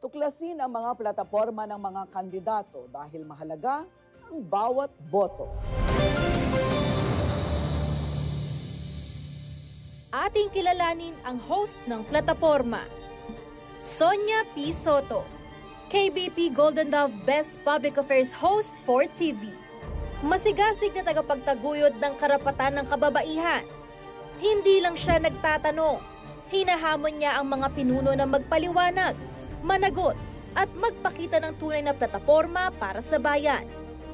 Tuklasin ang mga plataporma ng mga kandidato dahil mahalaga ang bawat boto. Ating kilalanin ang host ng plataporma, Sonia P. Soto, KBP Golden Dove Best Public Affairs Host for TV. Masigasig na tagapagtaguyod ng karapatan ng kababaihan. Hindi lang siya nagtatanong, hinahamon niya ang mga pinuno na magpaliwanag, managot at magpakita ng tunay na plataporma para sa bayan.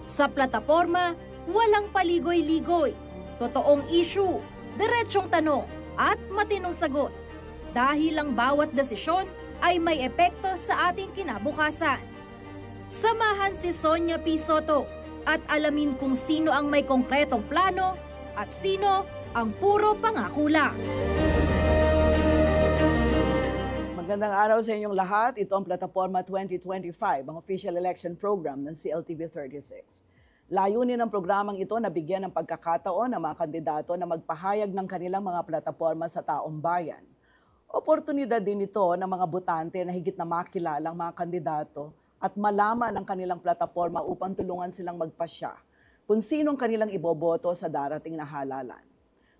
Sa plataporma, walang paligoy-ligoy, totoong issue, diretsong tanong at matinong sagot. Dahil ang bawat desisyon ay may epekto sa ating kinabukasan. Samahan si Sonia P. Soto at alamin kung sino ang may konkretong plano at sino ang puro pangako lang. Magandang araw sa inyong lahat. Ito ang Plataporma 2025, ang official election program ng CLTV 36. Layunin ng programang ito na bigyan ng pagkakataon ng mga kandidato na magpahayag ng kanilang mga plataporma sa taong bayan. Oportunidad din ito ng mga botante na higit na makilala ang mga kandidato at malaman ang kanilang plataporma upang tulungan silang magpasya kung sinong kanilang iboboto sa darating na halalan.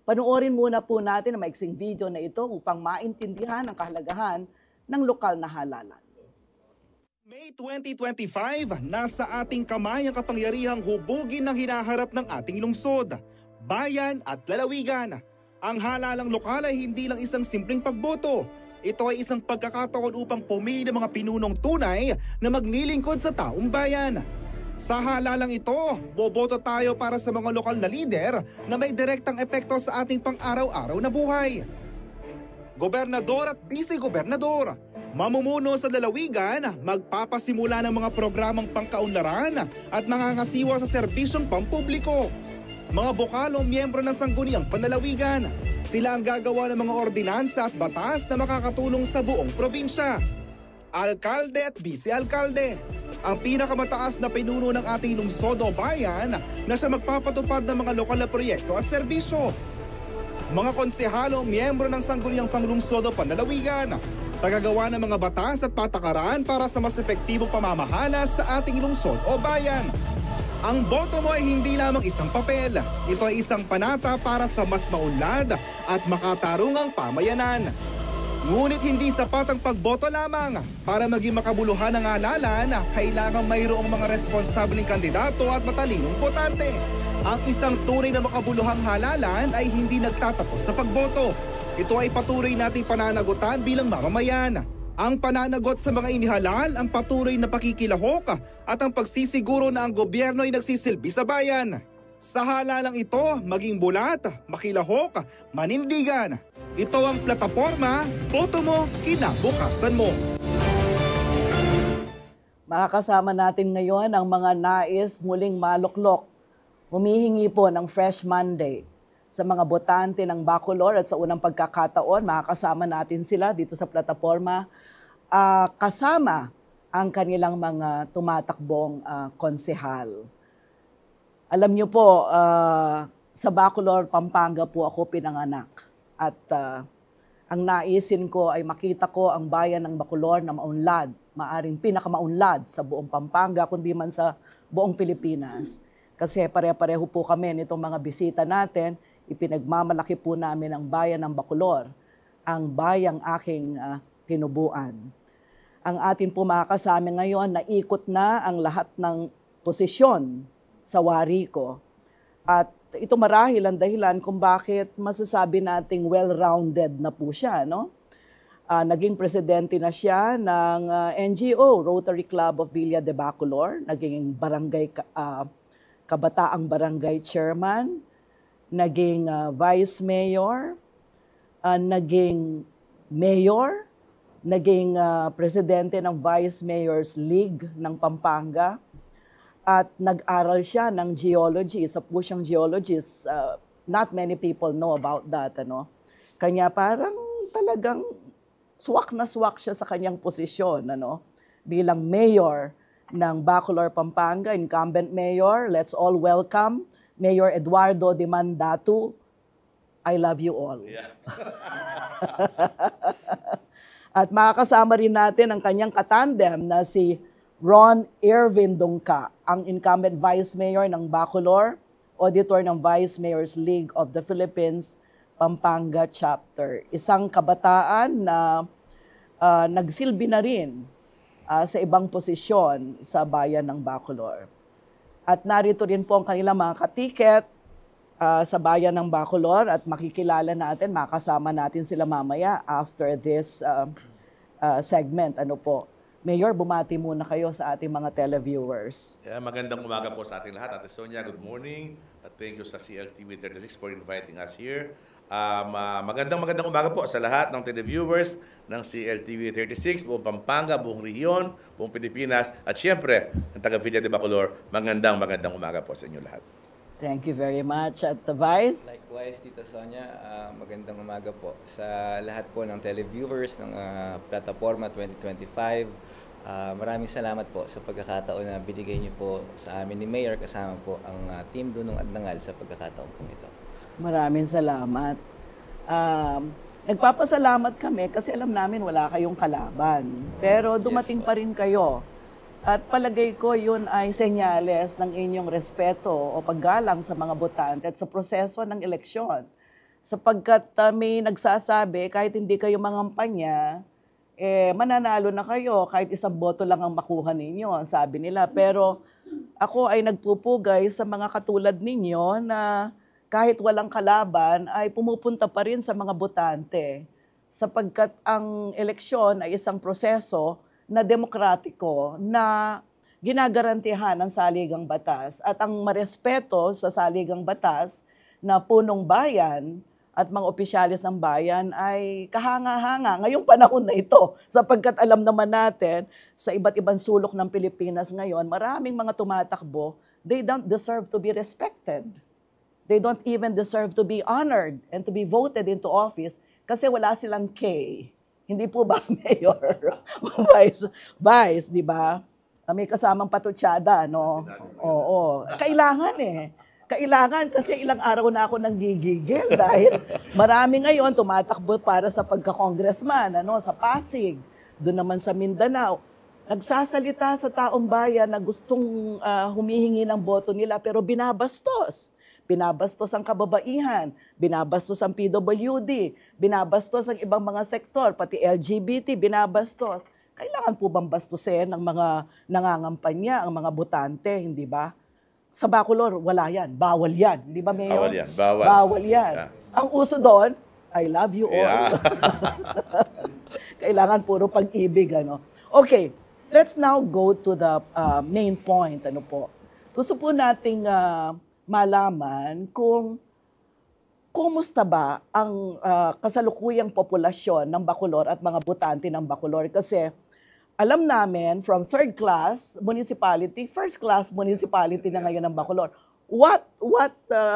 Panoorin muna po natin ang maiksing video na ito upang maintindihan ang kahalagahan ng lokal na halalan. May 2025, nasa ating kamay ang kapangyarihang hubugin ng hinaharap ng ating lungsod, bayan at lalawigan. Ang halalang lokal ay hindi lang isang simpleng pagboto. ito ay isang pagkakataon upang pumili ng mga pinunong tunay na maglilingkod sa taong bayan. Sa halalang ito, boboto tayo para sa mga lokal na lider na may direktang epekto sa ating pang-araw-araw na buhay. Gobernador at vice-gobernador, mamumuno sa lalawigan, magpapasimula ng mga programang pangkaunlaran at mangangasiwa sa serbisyong pampubliko. Mga bokal o miyembro ng sangguniang panlalawigan, sila ang gagawa ng mga ordinansa at batas na makakatulong sa buong probinsya. Alkalde at vice-alkalde, ang pinakamataas na pinuno ng ating lungsod o bayan na siya magpapatupad ng mga lokal na proyekto at serbisyo. Mga konsehalo, miyembro ng sangguniang panglungsod o panlalawigan, tagagawa ng mga batas at patakaran para sa mas epektibong pamamahala sa ating lungsod o bayan. Ang boto mo ay hindi lamang isang papel. Ito ay isang panata para sa mas maunlad at makatarungang pamayanan. Ngunit hindi sapat ang pagboto lamang. Para maging makabuluhan ang halalan, kailangan mayroong mga responsableng kandidato at matalinong botante. Ang isang tunay na makabuluhang halalan ay hindi nagtatapos sa pagboto. Ito ay patuloy nating pananagutan bilang mamamayan. Ang pananagot sa mga inihalal, ang patuloy na pakikilahok at ang pagsisiguro na ang gobyerno ay nagsisilbi sa bayan. Sa halalang ito, maging bulat, makilahok, manindigan. Ito ang plataporma, boto mo, kinabukasan mo. Makakasama natin ngayon ang mga nais muling maluklok. Humihingi po ng Fresh Monday sa mga botante ng Bacolor at sa unang pagkakataon, makakasama natin sila dito sa plataforma kasama ang kanilang mga tumatakbong konsehal. Alam niyo po, sa Bacolor, Pampanga po ako pinanganak. At ang naisin ko ay makita ko ang bayan ng Bacolor na maunlad, maaring pinakamaunlad sa buong Pampanga, kundi man sa buong Pilipinas. Kasi pare-pareho po kami nitong mga bisita natin, ipinagmamalaki po namin ang bayan ng Bacolor, ang bayang aking tinubuan. Ang atin po makakasama ngayon, naikot na ang lahat ng posisyon sa wari ko. At ito marahil ang dahilan kung bakit masasabi nating well-rounded na po siya, no? Naging presidente na siya ng NGO, Rotary Club of Villa de Bacolor, naging kabataang barangay chairman, naging vice mayor, naging mayor, naging presidente ng Vice Mayor's League ng Pampanga, at nag-aral siya ng geology. Isa po siyang geologist. Not many people know about that. Ano? Kanya parang talagang swak na swak siya sa kanyang posisyon. Ano? Bilang mayor ng Bacolor, Pampanga, incumbent mayor. Let's all welcome Mayor Eduardo Dimandatu. I love you all. Yeah. At makakasama rin natin ang kanyang katandem na si Ron Irvin Dungka, ang incumbent Vice Mayor ng Bacolor, auditor ng Vice Mayor's League of the Philippines, Pampanga Chapter. Isang kabataan na nagsilbi na rin sa ibang posisyon sa bayan ng Bacolor. At narito rin po ang kanilang mga katiket sa bayan ng Bacolor at makikilala natin, makasama natin sila mamaya after this segment. Ano po? Mayor, bumati muna kayo sa ating mga televiewers. Yeah, magandang umaga po sa ating lahat. Ate Sonia, good morning. At thank you sa CLTV 36 for inviting us here. Magandang umaga po sa lahat ng televiewers ng CLTV 36, buong Pampanga, buong rehiyon, buong Pilipinas, at siyempre, ang taga Villa de Bacolor. Magandang umaga po sa inyo lahat. Thank you very much. At the Vice? Likewise, Tita Sonia, magandang umaga po sa lahat po ng televiewers ng Plataforma 2025. Maraming salamat po sa pagkakataon na binigay niyo po sa amin ni Mayor, kasama po ang Team Dunong Adnangal sa pagkakataon po ito. Maraming salamat. Nagpapasalamat kami kasi alam namin wala kayong kalaban. Pero dumating pa rin kayo. At palagay ko yun ay senyales ng inyong respeto o paggalang sa mga botante at sa proseso ng eleksyon. Sapagkat may nagsasabi kahit hindi kayo mangampanya, mananalo na kayo kahit isang boto lang ang makuha ninyo, sabi nila. Pero ako ay nagpupugay sa mga katulad ninyo na kahit walang kalaban ay pumupunta pa rin sa mga botante sapagkat ang eleksyon ay isang proseso na demokratiko na ginagarantihan ng saligang batas at ang marespeto sa saligang batas na punong bayan at mga opisyalis ng bayan ay kahanga-hanga ngayong panahon na ito. Sapagkat alam naman natin, sa iba't ibang sulok ng Pilipinas ngayon, maraming mga tumatakbo, they don't deserve to be respected. They don't even deserve to be honored and to be voted into office kasi wala silang K. Hindi po ba, Mayor? Vice, di ba? May kasamang patutsada, no? Oo. Kailangan Kailangan kasi ilang araw na ako nanggigigil dahil marami ngayon tumatakbo para sa pagka-congressman, sa Pasig, doon naman sa Mindanao. Nagsasalita sa taong bayan na gustong humihingi ng boto nila pero binabastos. Binabastos ang kababaihan, binabastos ang PWD, binabastos ang ibang mga sektor, pati LGBT, binabastos. Kailangan po bang bastusin ng mga nangangampanya, ang mga botante, hindi ba? Sa Bacolor, wala yan. Bawal yan. Di ba, Mayor? Bawal yan. Bawal. Bawal yan. Yeah. Ang uso doon, I love you all. Yeah. Kailangan puro pag-ibig, Okay, let's now go to the main point, Gusto po nating malaman kung kumusta ba ang kasalukuyang populasyon ng Bacolor at mga botante ng Bacolor. Kasi alam namin from third class municipality, first class municipality na ngayon ng Bacolor. What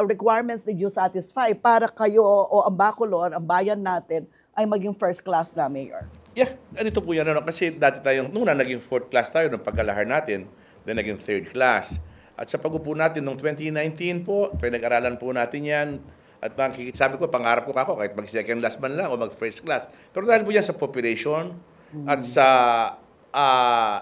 requirements did you satisfy para kayo o ang Bacolor, ang bayan natin, ay maging first class na, Mayor? Yeah, ganito po yan. Kasi dati tayong, nung naging fourth class tayo, nung pagkalahar natin, then naging third class. At sa pag-upo natin noong 2019 po, pinag-aralan po natin yan. At sabi ko, pangarap ko kako, kahit mag-second class man lang o mag-first class. Pero dahil po yan sa population at sa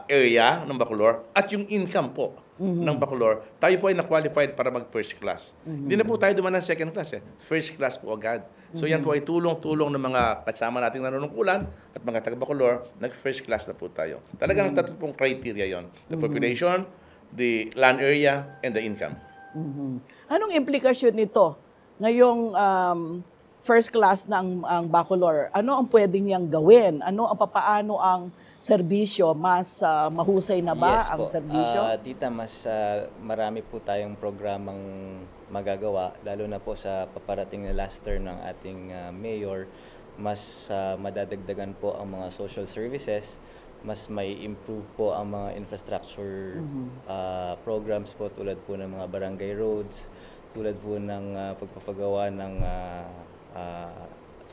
area ng Bacolor at yung income po ng Bacolor, tayo po ay na-qualified para mag-first class. Hindi na po tayo duman ng second class. First class po agad. So yan po ay tulong-tulong ng mga kasama nating nanunungkulan at mga taga-Bacolor, nag-first class na po tayo. Talagang tatlo pong criteria yon: the population, the land area, and the income. Anong implikasyon nito? Ngayong first class na ang Bacolor, ano ang pwede niyang gawin? Papaano ang serbisyo? Mas mahusay na ba Yes ang po. serbisyo? Tita, mas marami po tayong programang magagawa, lalo na po sa paparating na last term ng ating mayor. Mas madadagdagan po ang mga social services, mas may improve po ang mga infrastructure programs po tulad po ng mga barangay roads, tulad po ng pagpapagawa ng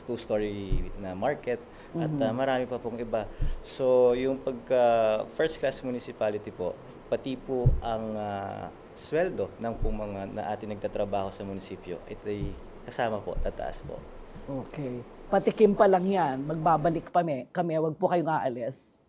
two-story na market at marami pa pong iba. So yung pagka first class municipality po, pati po ang sweldo ng po mga na ating nagtatrabaho sa munisipyo ay kasama po, tataas po. Okay. Patikim pa lang yan. Magbabalik kami. Wag po kayong aalis.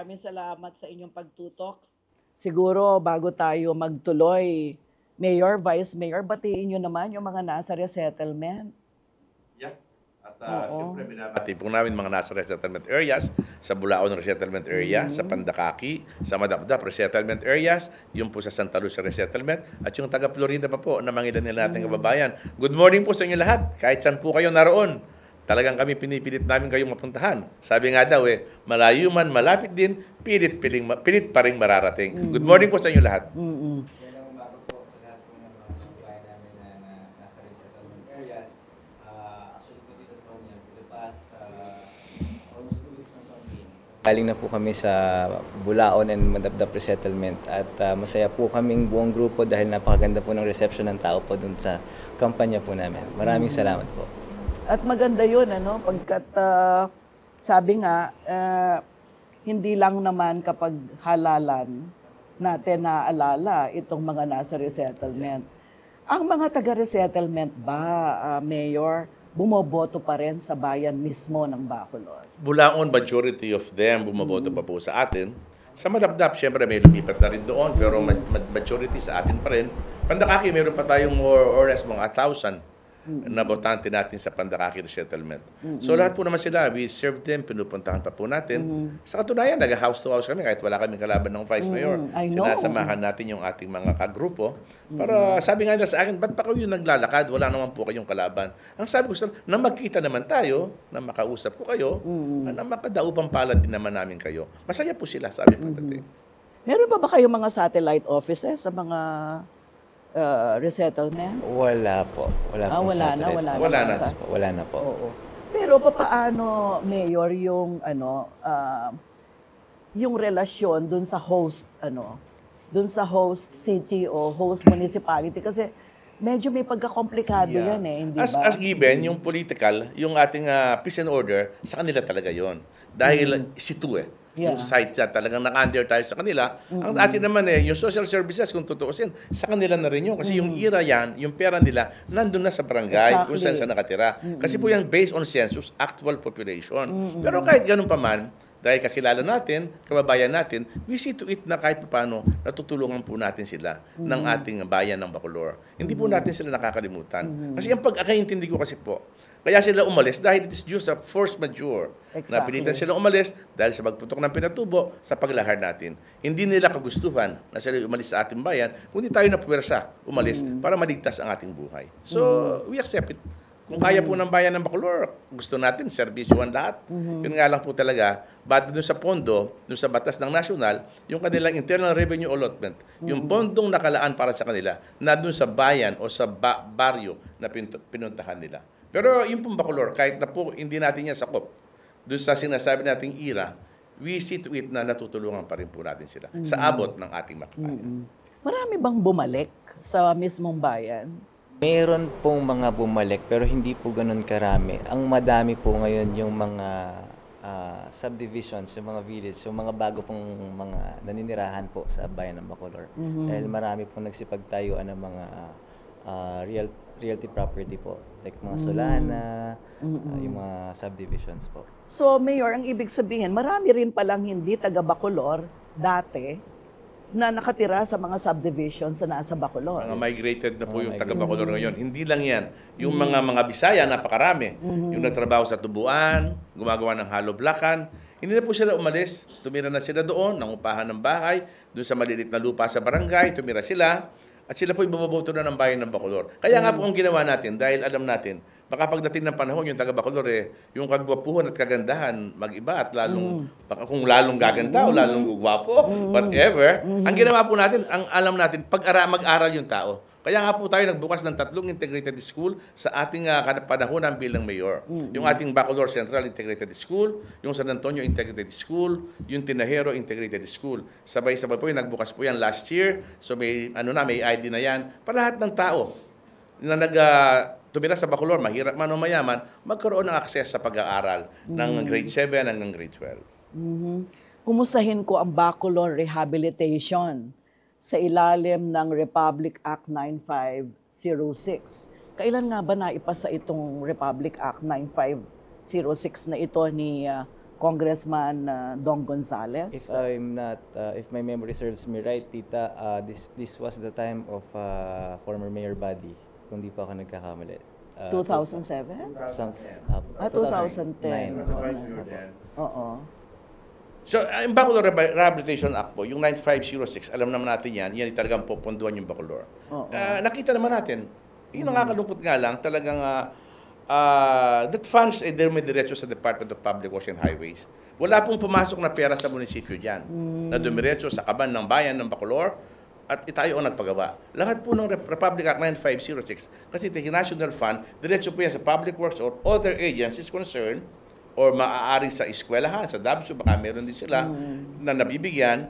Maraming salamat sa inyong pagtutok. Siguro bago tayo magtuloy, Mayor, Vice Mayor, batiin nyo naman yung mga nasa resettlement. Yeah. At siyempre, binabati po namin mga nasa resettlement areas, sa Bulaon Resettlement Area, sa Pandakaki, sa Madapdap Resettlement Areas, yung po sa Santa Lucia Resettlement, at yung taga Florida pa po na mga ilan nating kababayan. Good morning po sa inyo lahat, kahit saan po kayo naroon. Talagang kami pinipilit namin kayong mapuntahan. Sabi nga daw malayo man, malapit din, pilit pa rin mararating. Good morning po sa inyo lahat. Magandang umaga po sa lahat po ng mga kababayan namin na nasa resettlement areas. Actually po dito sa Pamilya, for the past almost 2 weeks ng campaign. Galing na po kami sa Bulaon and Madapdap Resettlement at masaya po kaming buong grupo dahil napakaganda po ng reception ng tao po dun sa kampanya po namin. Maraming salamat po. At maganda yun, pagkat sabi nga, hindi lang naman kapag halalan natin naaalala itong mga nasa resettlement. Ang mga taga-resettlement ba, Mayor, bumoboto pa rin sa bayan mismo ng Bacolod? Bulaon, majority of them bumaboto pa po sa atin. Sa Madapdap, syempre may lumipat na rin doon, pero majority sa atin pa rin. Pandakaki, meron pa tayong more or less mga 1,000 na botante natin sa Pandakaki Resettlement. So lahat po naman sila, we serve them, pinupuntahan pa po natin. Sa katunayan, nag-house to house kami kahit wala kaming kalaban ng Vice Mayor. I know. Sinasamahan natin yung ating mga kagrupo. Para sabi nga nila sa akin, ba't pa kayo naglalakad? Wala naman po kayong kalaban. Ang sabi ko na magkita naman tayo, na makausap ko kayo, na makadaupang palad din naman namin kayo. Masaya po sila, sabi pagdating. Meron pa ba kayong mga satellite offices sa mga resettlement? Wala po. Wala po Wala na, satellite. wala na. Wala na po. Oo. Pero papaano, Mayor, yung yung relasyon dun sa host dun sa host city o host municipality kasi medyo may pagkakomplikado yan hindi ba? As given, yung political, yung ating peace and order, sa kanila talaga yon. Dahil situ yung site na talagang naka-under tayo sa kanila. Ang atin naman yung social services, kung tutuusin, sa kanila na rin yun. Kasi yung IRA yan, yung pera nila, nandun na sa barangay, kung saan nakatira. Kasi po yan based on census, actual population. Pero kahit ganun pa man, dahil kakilala natin, kababayan natin, we see to it na kahit paano natutulungan po natin sila ng ating bayan ng Bacolor. Hindi po natin sila nakakalimutan. Kasi ang pagkakaintindi ko kasi po, kaya sila umalis dahil it is due sa force majeure. Exactly. Napilitan sila umalis dahil sa pagputok ng pinatubo sa paglahar natin. Hindi nila kagustuhan na sila umalis sa ating bayan, kundi tayo na puwersa umalis para maligtas ang ating buhay. So, we accept it. Kung kaya po ng bayan ng Bacolor, gusto natin, serbisyuhan lahat. Yun nga lang po talaga, bad doon sa pondo, doon sa batas ng nasyonal, yung kanilang internal revenue allotment, yung pondong nakalaan para sa kanila, na doon sa bayan o sa baryo na pinuntahan nila. Pero yung pong Bacolor, kahit na po hindi natin yan sakop, doon sa sinasabi nating IRA, we see to it na natutulungan pa rin po natin sila sa abot ng ating makakaya. Marami bang bumalik sa mismong bayan? Meron pong mga bumalik pero hindi po ganun karami. Ang madami po ngayon yung mga subdivisions, yung mga village, yung mga bago pong mga naninirahan po sa bayan ng Bacolor. Dahil marami pong nagsipagtayuan ng mga realty property po. Like mga Solana, yung mga subdivisions po. So, Mayor, ang ibig sabihin, marami rin palang hindi taga Bacolor dati na nakatira sa mga subdivisions na nasa Bacolor. Mga migrated na po yung taga-Bacolor ngayon. Hindi lang yan. Yung mga Bisaya, napakarami. Yung nagtrabaho sa Tubuan, gumagawa ng hollow blockan. Hindi na po sila umalis. Tumira na sila doon, nangupahan ng bahay. Doon sa maliliit na lupa sa barangay, tumira sila. At sila po bumoboto na ng bayan ng Bacolor. Kaya nga po ang ginawa natin, dahil alam natin, baka pagdating ng panahon, yung taga-Bacolor, yung kagwapuhan at kagandahan, mag-iba at lalong, baka kung lalong gaganda o lalong gwapo, whatever, ang ginawa po natin, ang alam natin, mag-aral yung tao. Kaya nga po tayo nagbukas ng 3 integrated school sa ating panahonan bilang mayor. Yung ating Bacolor Central Integrated School, yung San Antonio Integrated School, yung Tinajero Integrated School. Sabay-sabay po yung nagbukas po yan last year. So may may ID na yan. Para lahat ng tao na tumira sa Bacolor, mahirap man o mayaman, magkaroon ng access sa pag-aaral ng grade 7 hanggang grade 12. Kumustahin ko ang Bacolor Rehabilitation sa ilalim ng Republic Act 9506. Kailan nga ba naipasa itong Republic Act 9506 na ito ni Congressman Dong Gonzales? If my memory serves me right, Tita, this was the time of former Mayor Buddy, kung di pa ako nagkakamali. 2007? Some, 2010. Apo. Oo. So, yung Bacolor Rehabilitation Act po, yung 9506, alam naman natin yan talagang pupunduan yung Bacolor. Oo. Nakita naman natin, yung nakakalungkot nga lang, talagang that funds ay dumiretso sa Department of Public Works and Highways. Wala pong pumasok na pera sa munisipyo dyan na dumiretso sa kaban ng bayan ng Bacolor at tayo ang nagpagawa. Lahat po ng Republic Act 9506, kasi the National Fund, diretso po yan sa Public Works or other agencies concerned or maaaring sa eskwelahan, sa DABSU, baka meron din sila na nabibigyan.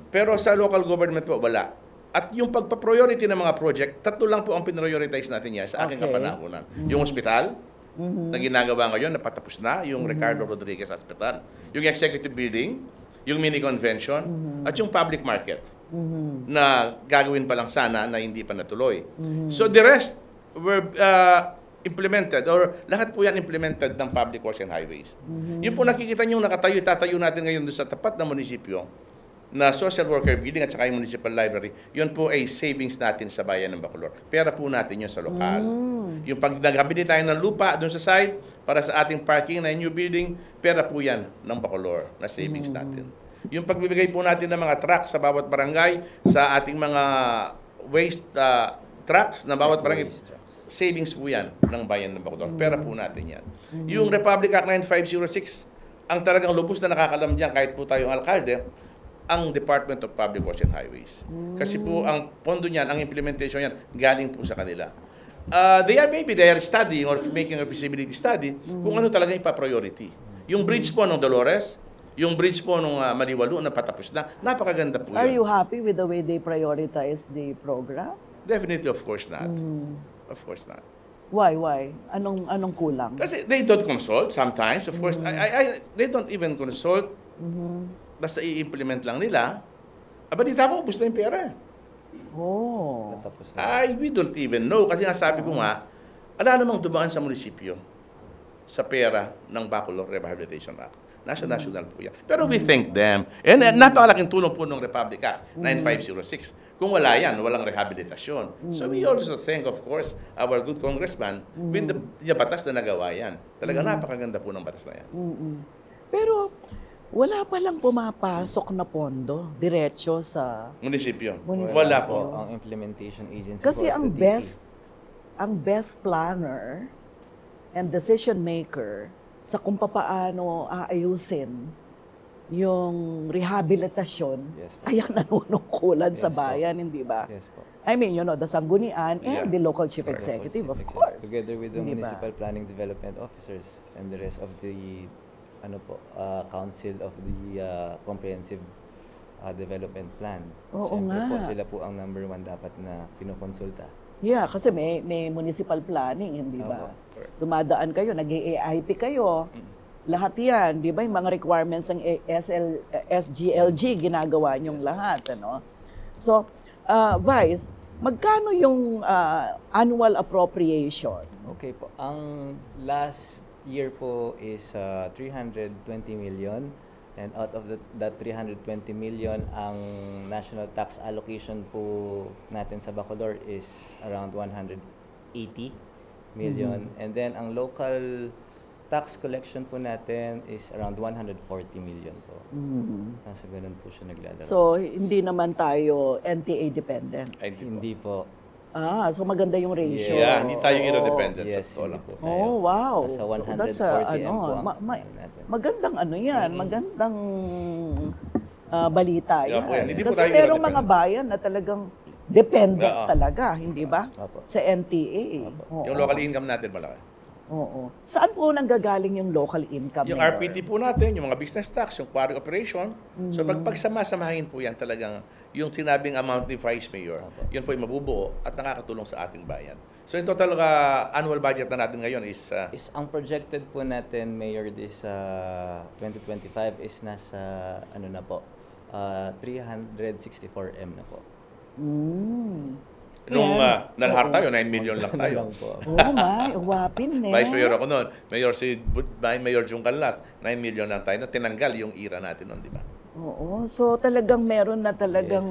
Pero sa local government po, wala. At yung pagpa-priority ng mga project, 3 lang po ang pinrioritize natin yan sa aking kapanahonan. Yung hospital, na ginagawa ngayon, napatapos na, yung Ricardo Rodriguez Hospital. Yung executive building, yung mini convention, at yung public market, na gagawin pa lang sana na hindi pa natuloy. So the rest were implemented or lahat po yan implemented ng Public Works and Highways. Yung po nakikita nyo tatayo natin ngayon doon sa tapat ng munisipyo na social worker building at saka yung municipal library, yun po ay savings natin sa bayan ng Bacolor. Pera po natin yun sa lokal. Yung pag naghabilit tayo ng lupa doon sa site para sa ating parking na new building, pera po yan ng Bacolor na savings natin. Yung pagbibigay po natin ng mga trucks sa bawat barangay, sa ating mga waste trucks na bawat barangay, savings po yan ng bayan ng Bacolor. Pera po natin yan. Yung Republic Act 9506, ang talagang lubos na nakakalam dyan, kahit po tayong alkalde, ang Department of Public Works and Highways. Kasi po ang pondo niyan, ang implementation niyan, galing po sa kanila. They are studying or making a feasibility study kung ano talaga ipa-priority. Yung bridge po ng Dolores, yung bridge po ng Maliwalo na patapos na, napakaganda po yun. Are you happy with the way they prioritize the programs? Definitely, of course not. Of course not. Why? Anong kulang? Kasi they don't consult sometimes. Of course, they don't even consult. Basta i-implement lang nila. Balita ko, ubus na yung pera. Oh. Tapos na. We don't even know. Kasi nga sabi ko nga, ala namang dumaan sa munisipyo sa pera ng Bacolor Rehabilitation Act. Nasa national po yan. Pero we thank them. And napakalaking tulong po ng Republic Act 9506. Kung wala yan, walang rehabilitasyon. So we also thank, of course, our good congressman with the batas na nagawa yan. Talaga napakaganda po ng batas na yan. Pero wala palang pumapasok na pondo diretso sa Munisipyo. Munisipyo. Wala po po. ang implementation agency kasi po ang sa DA. best planner and decision maker sa kung papaano aayusin yung rehabilitasyon Yes po. ay ang nanunungkulan sa Yes po. bayan, hindi ba? Yes po. I mean, the Sanggunian and Yeah. the local chief Correct. executive, of Executive, course. Together with the Hindi ba? municipal planning development officers and the rest of the council of the comprehensive development plan. Oo Siyempre nga. po, sila po ang number 1 dapat na kinukonsulta. Yeah, kasi may municipal planning, hindi ba? Correct. Dumadaan kayo, nag-AIP kayo. Lahat yan, di ba? Yung mga requirements ng SGLG, ginagawa niyong lahat. Ano? So, Vice, magkano yung annual appropriation? Okay po. Ang last year po is 320 million. And out of that 320 million, ang national tax allocation po natin sa Bacolor is around 180 million. And then ang local tax collection po natin is around 140 million po. Nasa ganun po siya naglalaro. So, hindi naman tayo NTA dependent. Ay, hindi po. So Hindi po. maganda yung ratio. Yeah, hindi tayo Oo. interdependent Yes, sa totoo hindi lang. po. Oh, wow. Nasa 140 That's M po ang natin. magandang yan, magandang balita Yeah, yan. po yan. Hindi po Kasi tayo merong mga independent. bayan na talagang dependent Oo. talaga, hindi ba? Opo. Sa NTA. Oo. Yung local income natin malaki. Oo. Saan po nanggagaling yung local income? Yung Mayor? RPT po natin, yung mga business tax, yung quarry operation. So pagsama-samahin po yan talagang yung sinabing amount ni Vice Mayor, yun po yung mabubuo at nakakatulong sa ating bayan. So in total, annual budget na natin ngayon is Is ang projected po natin, Mayor, this 2025 is nasa, ano na po, 364 M na po. nung Ayan. nalhar tayo, 9 million lang tayo. Lang po. Oo, may. Wapin eh. Vice Mayor ako noon. Mayor Jung Canlas, 9 million lang tayo. Tinanggal yung ira natin noon, di ba? Oo. So talagang meron na talagang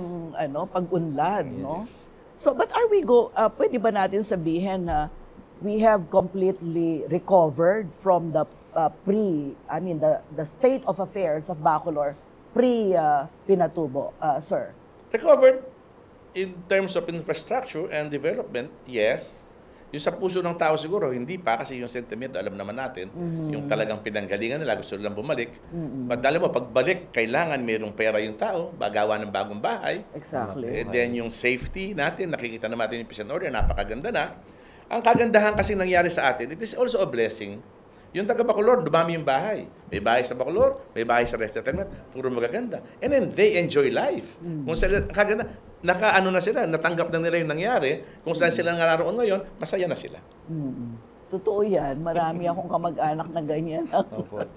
pag-unlad, no? So but are we pwede ba natin sabihin na we have completely recovered from the the state of affairs of Bacolor pre-Pinatubo, sir? Recovered in terms of infrastructure and development, yes. Yung sa puso ng tao siguro, hindi pa kasi yung sentimento, alam naman natin, yung talagang pinanggalingan nila, gusto nilang bumalik. But alam mo, pagbalik, kailangan mayroong pera yung tao, bagawa ng bagong bahay. Exactly. And then yung safety natin, nakikita naman natin yung peace and order, napakaganda na. Ang kagandahan kasi nangyari sa atin, it is also a blessing. Yung taga Bacolor, dumami yung bahay. May bahay sa Bacolor, may bahay sa rest settlement, puro magaganda. And then they enjoy life. Kung sila, kaganda, nakaano na sila, natanggap na nila yung nangyari, kung saan sila naroon ngayon, masaya na sila. Totoo yan. Marami akong kamag-anak na ganyan. Opo.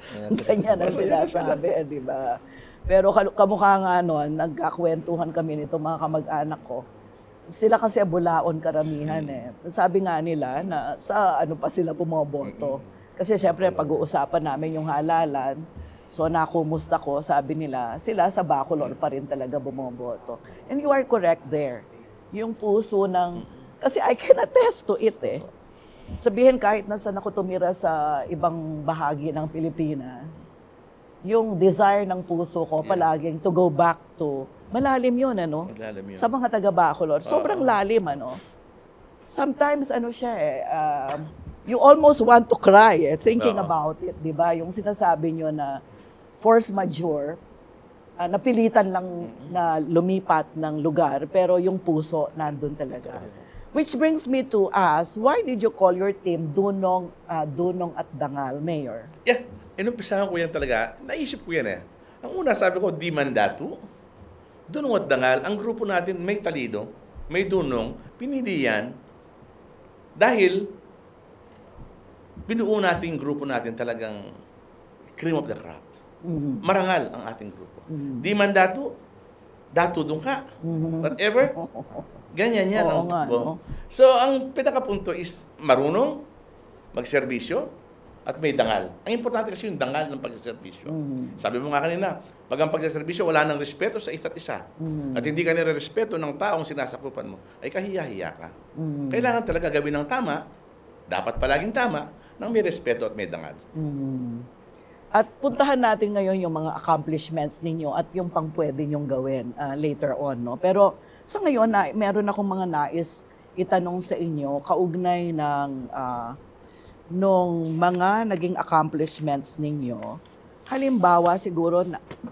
Ganyan ang sinasabi, di ba? Pero kamukha nga noon, nagkakwentuhan kami nito mga kamag-anak ko. Sila kasi bulaon karamihan eh. Sabi nga nila na sa ano pa sila bumoboto. Kasi syempre pag-uusapan namin yung halalan. So nakumusta ko, sabi nila, sila sa Bacolor pa rin talaga bumoboto. And you are correct there. Yung puso ng, kasi I can attest to it eh. Sabihin kahit nasa ako tumira sa ibang bahagi ng Pilipinas, yung desire ng puso ko palaging to go back to, malalim yun ano? Malalim yun. Sa mga taga Bacolor, sobrang lalim ano? Sometimes ano siya eh, you almost want to cry thinking about it, di ba? Yung sinasabi nyo na force majeure, napilitan lang na lumipat ng lugar, pero yung puso nandun talaga. Which brings me to ask, why did you call your team Dunong at Dangal, Mayor? Yeah, inumpisahan ko yan talaga. Naisip ko yan eh. Ang una sabi ko, di mandatu. Dunong at Dangal, ang grupo natin may talido, may dunong, pinili yan dahil binuo natin yung grupo natin talagang cream of the crop. Marangal ang ating grupo. Di man datu doon ka. Whatever. Ganyan yan ang nga, grupo. no? So, ang pinakapunto is marunong, magserbisyo, at may dangal. Ang importante kasi yung dangal ng pagseserbisyo. Sabi mo nga kanina, pag ang pagseserbisyo, wala nang respeto sa isa't isa. At hindi ka nire-respeto ng taong sinasakupan mo, ay kahiya-hiya ka. Kailangan talaga gawin ng tama, dapat palaging tama, nang may respeto at may dangal. At puntahan natin ngayon yung mga accomplishments ninyo at yung pang pwede nyong gawin later on. No? Pero sa ngayon, meron akong mga nais itanong sa inyo kaugnay ng nung mga naging accomplishments ninyo. Halimbawa, siguro,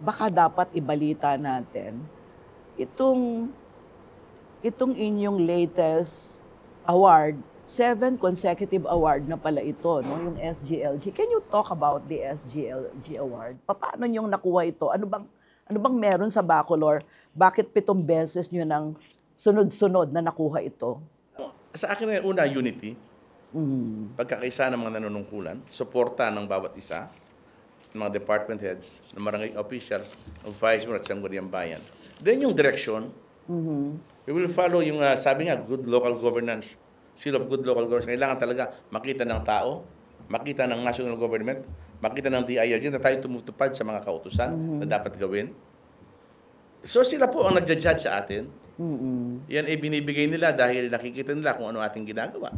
baka dapat ibalita natin itong inyong latest award, 7 consecutive award na pala ito, no? Yung SGLG. Can you talk about the SGLG award? Paano niyong nakuha ito? Ano bang meron sa Bacolor? Bakit 7 beses niyo nang sunod-sunod na nakuha ito? Sa akin, una, unity. Pagkakaisa ng mga nanunungkulan, suporta ng bawat isa, ng mga department heads, ng barangay officials, ng vice mayor at sangguniang bayan. Then yung direction, we will follow yung, sabi nga, good local governance, seal of good local governance. Kailangan talaga makita ng tao, makita ng national government, makita ng DILG na tayo tumutupad sa mga kautusan na dapat gawin. So sila po ang nagja-judge sa atin. Yan ay binibigay nila dahil nakikita nila kung ano ating ginagawa.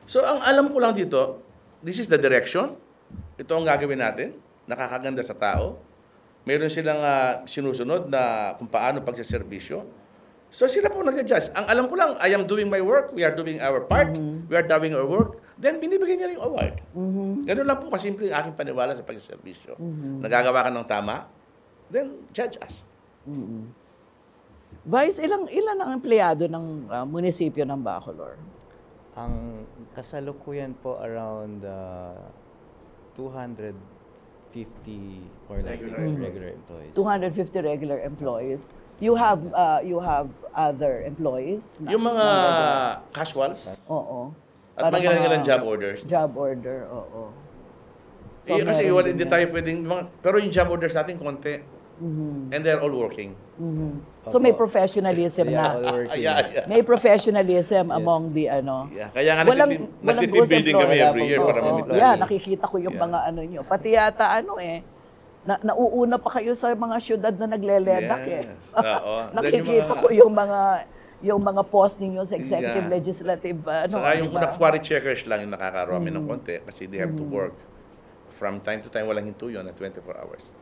So ang alam ko lang dito, this is the direction. Ito ang gagawin natin. Nakakaganda sa tao. Meron silang sinusunod na kung paano pagsaserbisyo. So sila po nag-adjust. Ang alam ko lang, I am doing my work, we are doing our part, we are doing our work, then binibigay nila yung award. Ganun lang po kasimple ang aking paniwala sa pagsaserbisyo. Nagagawa ka ng tama, then judge us. Vice, ilan ang empleyado ng munisipyo ng Bacolor? Ang kasalukuyan po around 250 or like regular employees. 250 regular employees. You have other employees? Yung mga casuals, Oo. at Para mga mga job orders. Job order, oo. So, Kasi meron hindi din tayo pwedeng, pero yung job orders natin konti. And they're all working. So may professionalism na. all working. Yeah. May professionalism among the ano. Yeah. Kaya nga Walang nagtitim ghost building kami employee. every year para Oo. mamit. Yeah, nakikita ko yung mga ano nyo. Pati yata nauuna pa kayo sa mga syudad na nagleledak eh. Yes. Oo. Nakikita ko yung mga yung mga post ninyo sa executive, Yeah. legislative, Saka yung diba? quality checkers lang yung nakakaromi ng konti kasi they have to work. From time to time, walang hinto yun na 24 hours.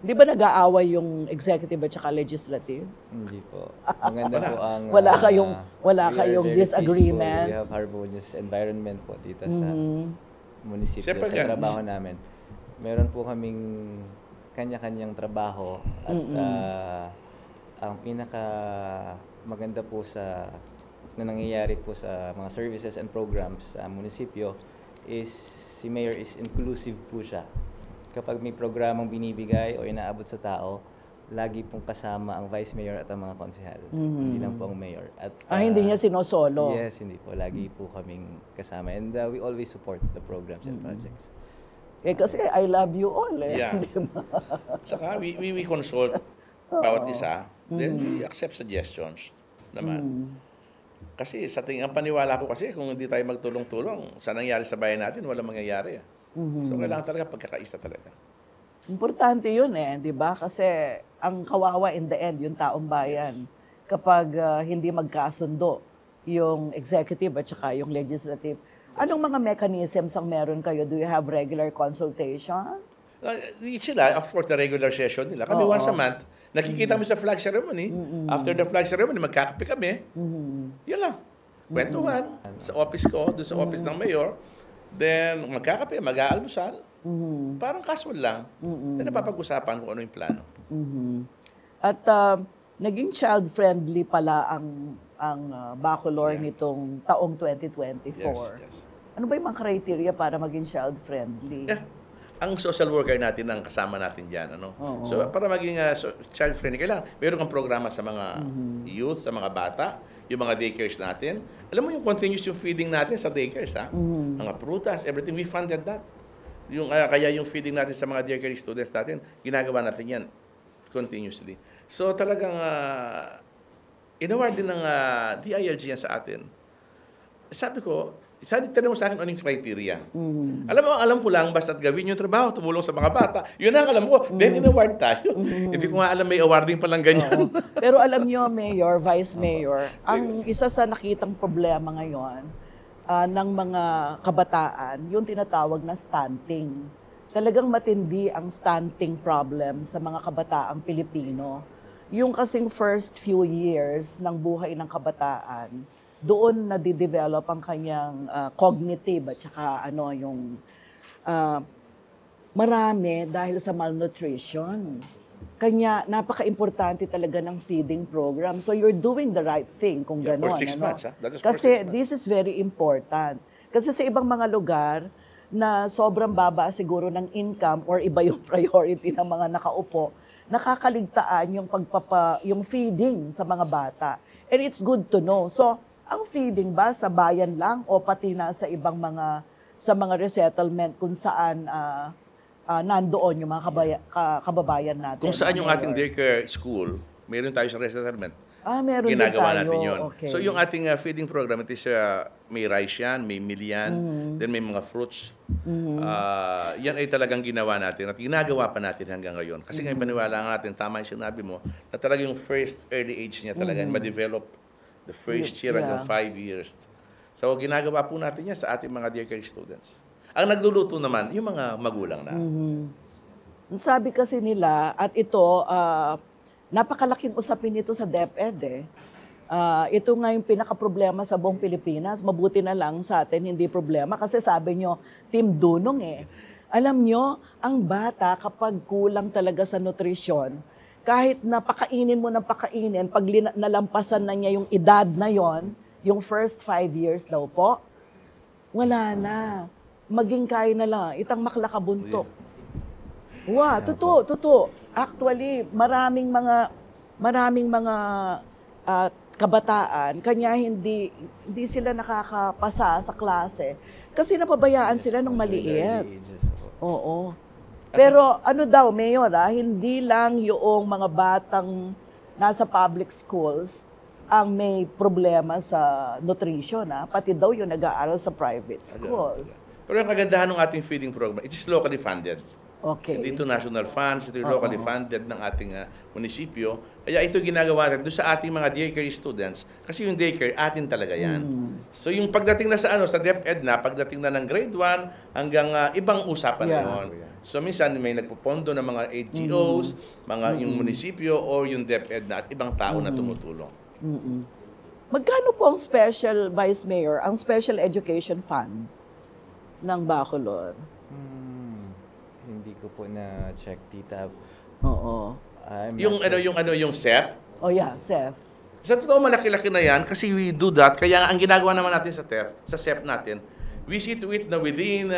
Di ba nag-aaway yung executive at saka legislative? Hindi po. Maganda po ang... Wala kayong we are very disagreements? peaceful. We have harmonious environment po dito sa munisipyo, Siyempre sa yan. trabaho namin. Meron po kaming kanya-kanyang trabaho at ang pinaka maganda po na nangyayari po sa mga services and programs sa munisipyo is si Mayor is inclusive po siya. Kapag may programang binibigay o inaabot sa tao, lagi pong kasama ang Vice Mayor at ang mga konsehal. Hindi lang po ang Mayor. At, Hindi niya sinosolo? Yes, hindi po. Lagi po kaming kasama. And we always support the programs and projects. Kasi I love you all eh. Yeah. Saka we consult bawat isa, then we accept suggestions naman. Kasi sa tingin, ang paniwala ko kasi kung hindi tayo magtulong-tulong, sa nangyari sa bayan natin, walang mangyayari. So kailangan talaga pagkakaisa talaga. Importante yun eh, di ba? Kasi ang kawawa in the end, yung taong bayan. Kapag hindi magkasundo yung executive at saka yung legislative. Anong mga mechanisms ang meron kayo? Do you have regular consultation? Sila, of course, the regular session nila. Kami once a month, nakikita kami sa flag ceremony. After the flag ceremony, magkakape kami. Yun lang. Kwentuhan sa office ko, doon sa office ng mayor. Then, magkakape, mag-aalmusal. Parang casual lang. Then, napapag-usapan kung ano yung plano. At naging child-friendly pala ang Bacolor nitong taong 2024. Yes. Ano ba yung mga criteria para maging child-friendly? Ang social worker natin ang kasama natin dyan. Ano? So, para maging child-friendly, kailangan meron kang programa sa mga youth, sa mga bata, yung mga daycares natin. Alam mo yung continuous yung feeding natin sa daycares, ha? Mga prutas, everything, we funded that. Kaya yung feeding natin sa mga daycare students natin, ginagawa natin yan continuously. So talagang inaward din ng DILG yan sa atin. Sabi ko, tinanong sa akin anong criteria. Alam ko lang, basta't gawin yung trabaho, tumulong sa mga bata. Yun ang alam ko. Then in-award tayo. Hindi ko nga alam may awarding palang ganyan. Pero alam nyo, Mayor, Vice Mayor, ang isa sa nakitang problema ngayon ng mga kabataan, yung tinatawag na stunting. Talagang matindi ang stunting problem sa mga kabataang Pilipino. Yung kasing first few years ng buhay ng kabataan, doon nadidevelop ang kanyang cognitive at saka yung marami dahil sa malnutrition. Kanya napaka-importante talaga ng feeding program. So you're doing the right thing kung gano'n. For 6 months. That is for Kasi 6 months. this is very important. Kasi sa ibang mga lugar na sobrang baba siguro ng income or iba yung priority ng mga nakaupo, nakakaligtaan yung feeding sa mga bata. And it's good to know. So, ang feeding ba sa bayan lang o pati na sa ibang sa mga resettlement kung saan nandoon yung mga kababayan natin? Kung saan yung ating daycare school, meron tayo sa resettlement. Meron Ginagawa din tayo. natin yun. Okay. So yung ating feeding program, it is may rice yan, may meal yan, then may mga fruits. Yan ay talagang ginawa natin at ginagawa pa natin hanggang ngayon. Kasi ngayon paniwala nga natin, tama yung sinabi mo, na talagang yung first early age niya talaga, ma-develop the first year hanggang 5 years. So ginagawa po natin yan sa ating mga daycare students. Ang nagluluto naman, yung mga magulang na. Sabi kasi nila, at ito, napakalaking usapin ito sa DepEd eh. Ito nga yung pinaka-problema sa buong Pilipinas. Mabuti na lang sa atin, hindi problema. Kasi sabi nyo, Team Dunong eh. Alam nyo, ang bata kapag kulang talaga sa nutrisyon, kahit napakainin mo ng pakainin, pag nalampasan na niya yung edad na yon, yung first 5 years daw po, wala na. Maging kain na lang, itang maklakabuntok. Totoo. Actually, maraming mga kabataan, kanya hindi sila nakakapasa sa klase kasi napabayaan sila nung maliit. Oo. Pero ano daw, Mayor, hindi lang yung mga batang nasa public schools ang may problema sa nutrition, pati daw yung nag-aaral sa private schools. Pero yung kagandahan ng ating feeding program, it is locally funded. Okay. Hindi ito national funds, ito yung locally funded ng ating munisipyo. Kaya ito ginagawa natin doon sa ating mga daycare students. Kasi yung daycare, atin talaga yan. So yung pagdating na sa DepEd na, pagdating na ng grade 1 hanggang ibang usapan na yun. So minsan may nagpupondo ng mga NGOs, yung munisipyo or yung DepEd na at ibang tao na tumutulong. Magkano po ang Special Vice Mayor, ang Special Education Fund ng Bacolod? Hindi ko po na-check, tita. Oo. I'm not Yung sure. yung SEP, Oh yeah, Seth. sa totoo malaki-laki na yan kasi we do that. Kaya ang ginagawa naman natin sa SEP natin, we see to it na within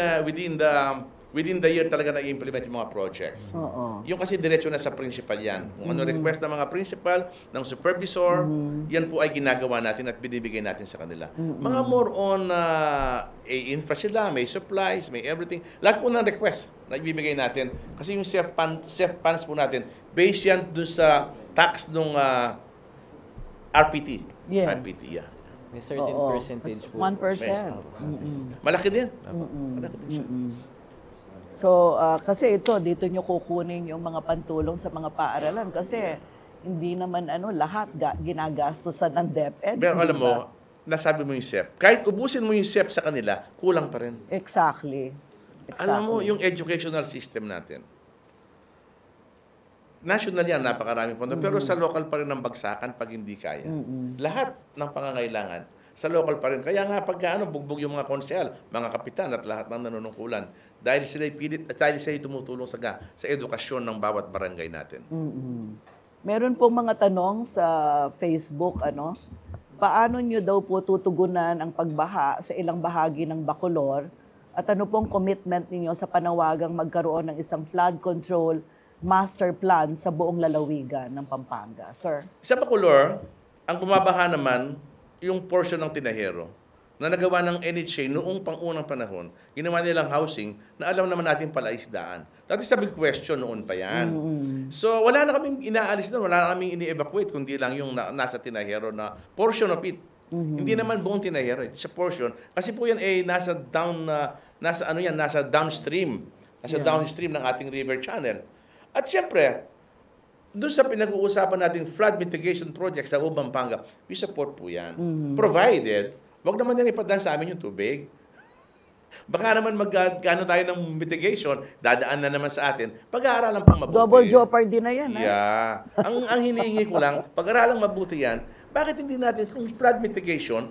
the year talaga na-implement yung mga projects. Oo. Yung kasi diretso na sa principal yan. Kung ano request ng mga principal, ng supervisor, yan po ay ginagawa natin at binibigay natin sa kanila. Mga more on infra sila, may supplies, may everything. Lahat po ng request na ibibigay natin. Kasi yung SEF funds po natin, based yan dun sa tax ng RPT. Yes. RPT, yeah. May certain Oo. percentage po. 1%. Malaki din. Malaki din siya. So, kasi dito nyo kukunin yung mga pantulong sa mga paaralan kasi hindi naman lahat ginagastosan ng DepEd. Pero di alam ba? mo, nasabi mo yung SEP. Kahit ubusin mo yung SEP sa kanila, kulang pa rin. Exactly. Alam mo, yung educational system natin, national yan, napakaraming pondo. Pero sa local pa rin ang bagsakan pag hindi kaya. Lahat ng pangangailangan, sa local pa rin. Kaya nga pagka bugbog yung mga konsehal, mga kapitan at lahat ng nanunungkulan, dahil sila tumutulong sa edukasyon ng bawat barangay natin. Meron pong mga tanong sa Facebook, paano nyo daw po tutugunan ang pagbaha sa ilang bahagi ng Bacolor at ano pong commitment ninyo sa panawagang magkaroon ng isang flood control master plan sa buong lalawigan ng Pampanga? Sir? Sa Bacolor, ang bumabaha naman, yung portion ng Tinahero na nagawa ng NHA noong pang-unang panahon, ginawa nilang housing na alam naman natin pala isdaan. Dati sa big question noon pa yan. So wala na kaming inaalis doon, wala na kaming ini-evacuate, kundi lang yung nasa Tinahero na portion of it. Hindi naman buong Tinahero, it's a portion. Kasi po yan nasa downstream. Downstream ng ating river channel. At siyempre, doon sa pinag-uusapan nating flood mitigation project sa Ubang Panga, we support po yan. Provided, wag naman yan ipadaan sa amin yung tubig. Baka naman mag-ano tayo ng mitigation, dadaan na naman sa atin, pag-aaralan pang mabuti. Double jeopardy na yan. Yeah. Ang hinihingi ko lang, pag-aaralang mabuti yan, bakit hindi natin, kung flood mitigation,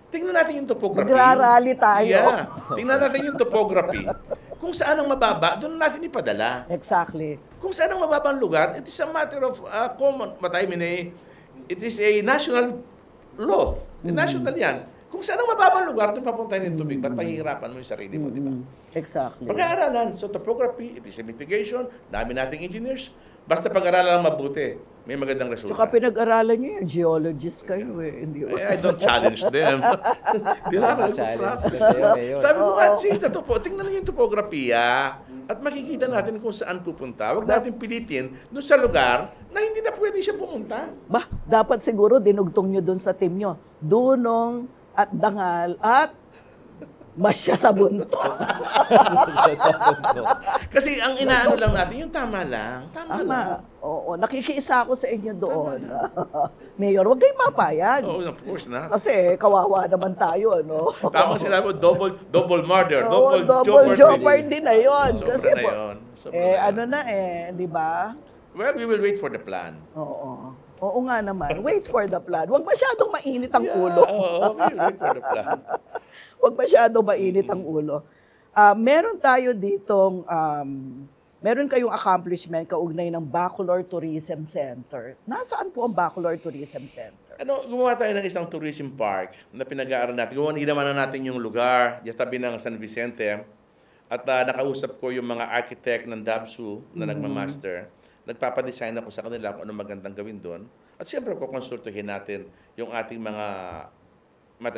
tingnan natin yung topography. Magrarally tayo. Yeah. Tingnan natin yung topography. Kung saan ang mababa, doon natin ipadala. Exactly. Kung saan ang mababang lugar, it is a matter of common, it is a national law. National yan. Kung saan ang mababang lugar, doon papuntahin yung tubig. Ba't pahihirapan mo yung sarili mo, di ba? Exactly. Pag-aaralan, so topography, it is a mitigation, dami nating engineers. Basta pag-aaralan lang mabuti, may magandang resulta. Tsaka pinag-aralan nyo yan, geologist kayo Hindi ba? I don't challenge them. Di na ako nagpo-practice. Sabi ko, since na tingnan lang yung topography, at makikita natin kung saan pupunta. Huwag natin pilitin doon sa lugar na hindi na pwede siya pumunta. Dapat siguro dinugtong nyo dun sa team nyo. Dunong at dangal at masya sa bunto. Kasi ang inaano lang natin, yung tama lang. Tama lang. Oo, nakikiisa ako sa inyo doon. Mayor, huwag kayong mapayag. Oh, of course na. Kasi kawawa naman tayo, Tamang sinabi mo, double murder, double jeopardy na yun. Sobra Kasi na yun. Sobra na yun. di ba? Well, we will wait for the plan. Oo nga naman. Wait for the plan. Huwag masyadong mainit ang ulo. Oo, we will wait for the plan. Huwag masyadong mainit ang ulo. Meron tayo ditong, meron kayong accomplishment kaugnay ng Bacolor Tourism Center. Nasaan po ang Bacolor Tourism Center? Gumawa tayo ng isang tourism park na pinag-aaral natin. Ginawa na natin yung lugar, yung tabi ng San Vicente. At nakausap ko yung mga architect ng DABSU na nagmamaster. Nagpapadesign ako sa kanila kung ano magandang gawin doon. At siyempre, kukonsultuhin natin yung ating mga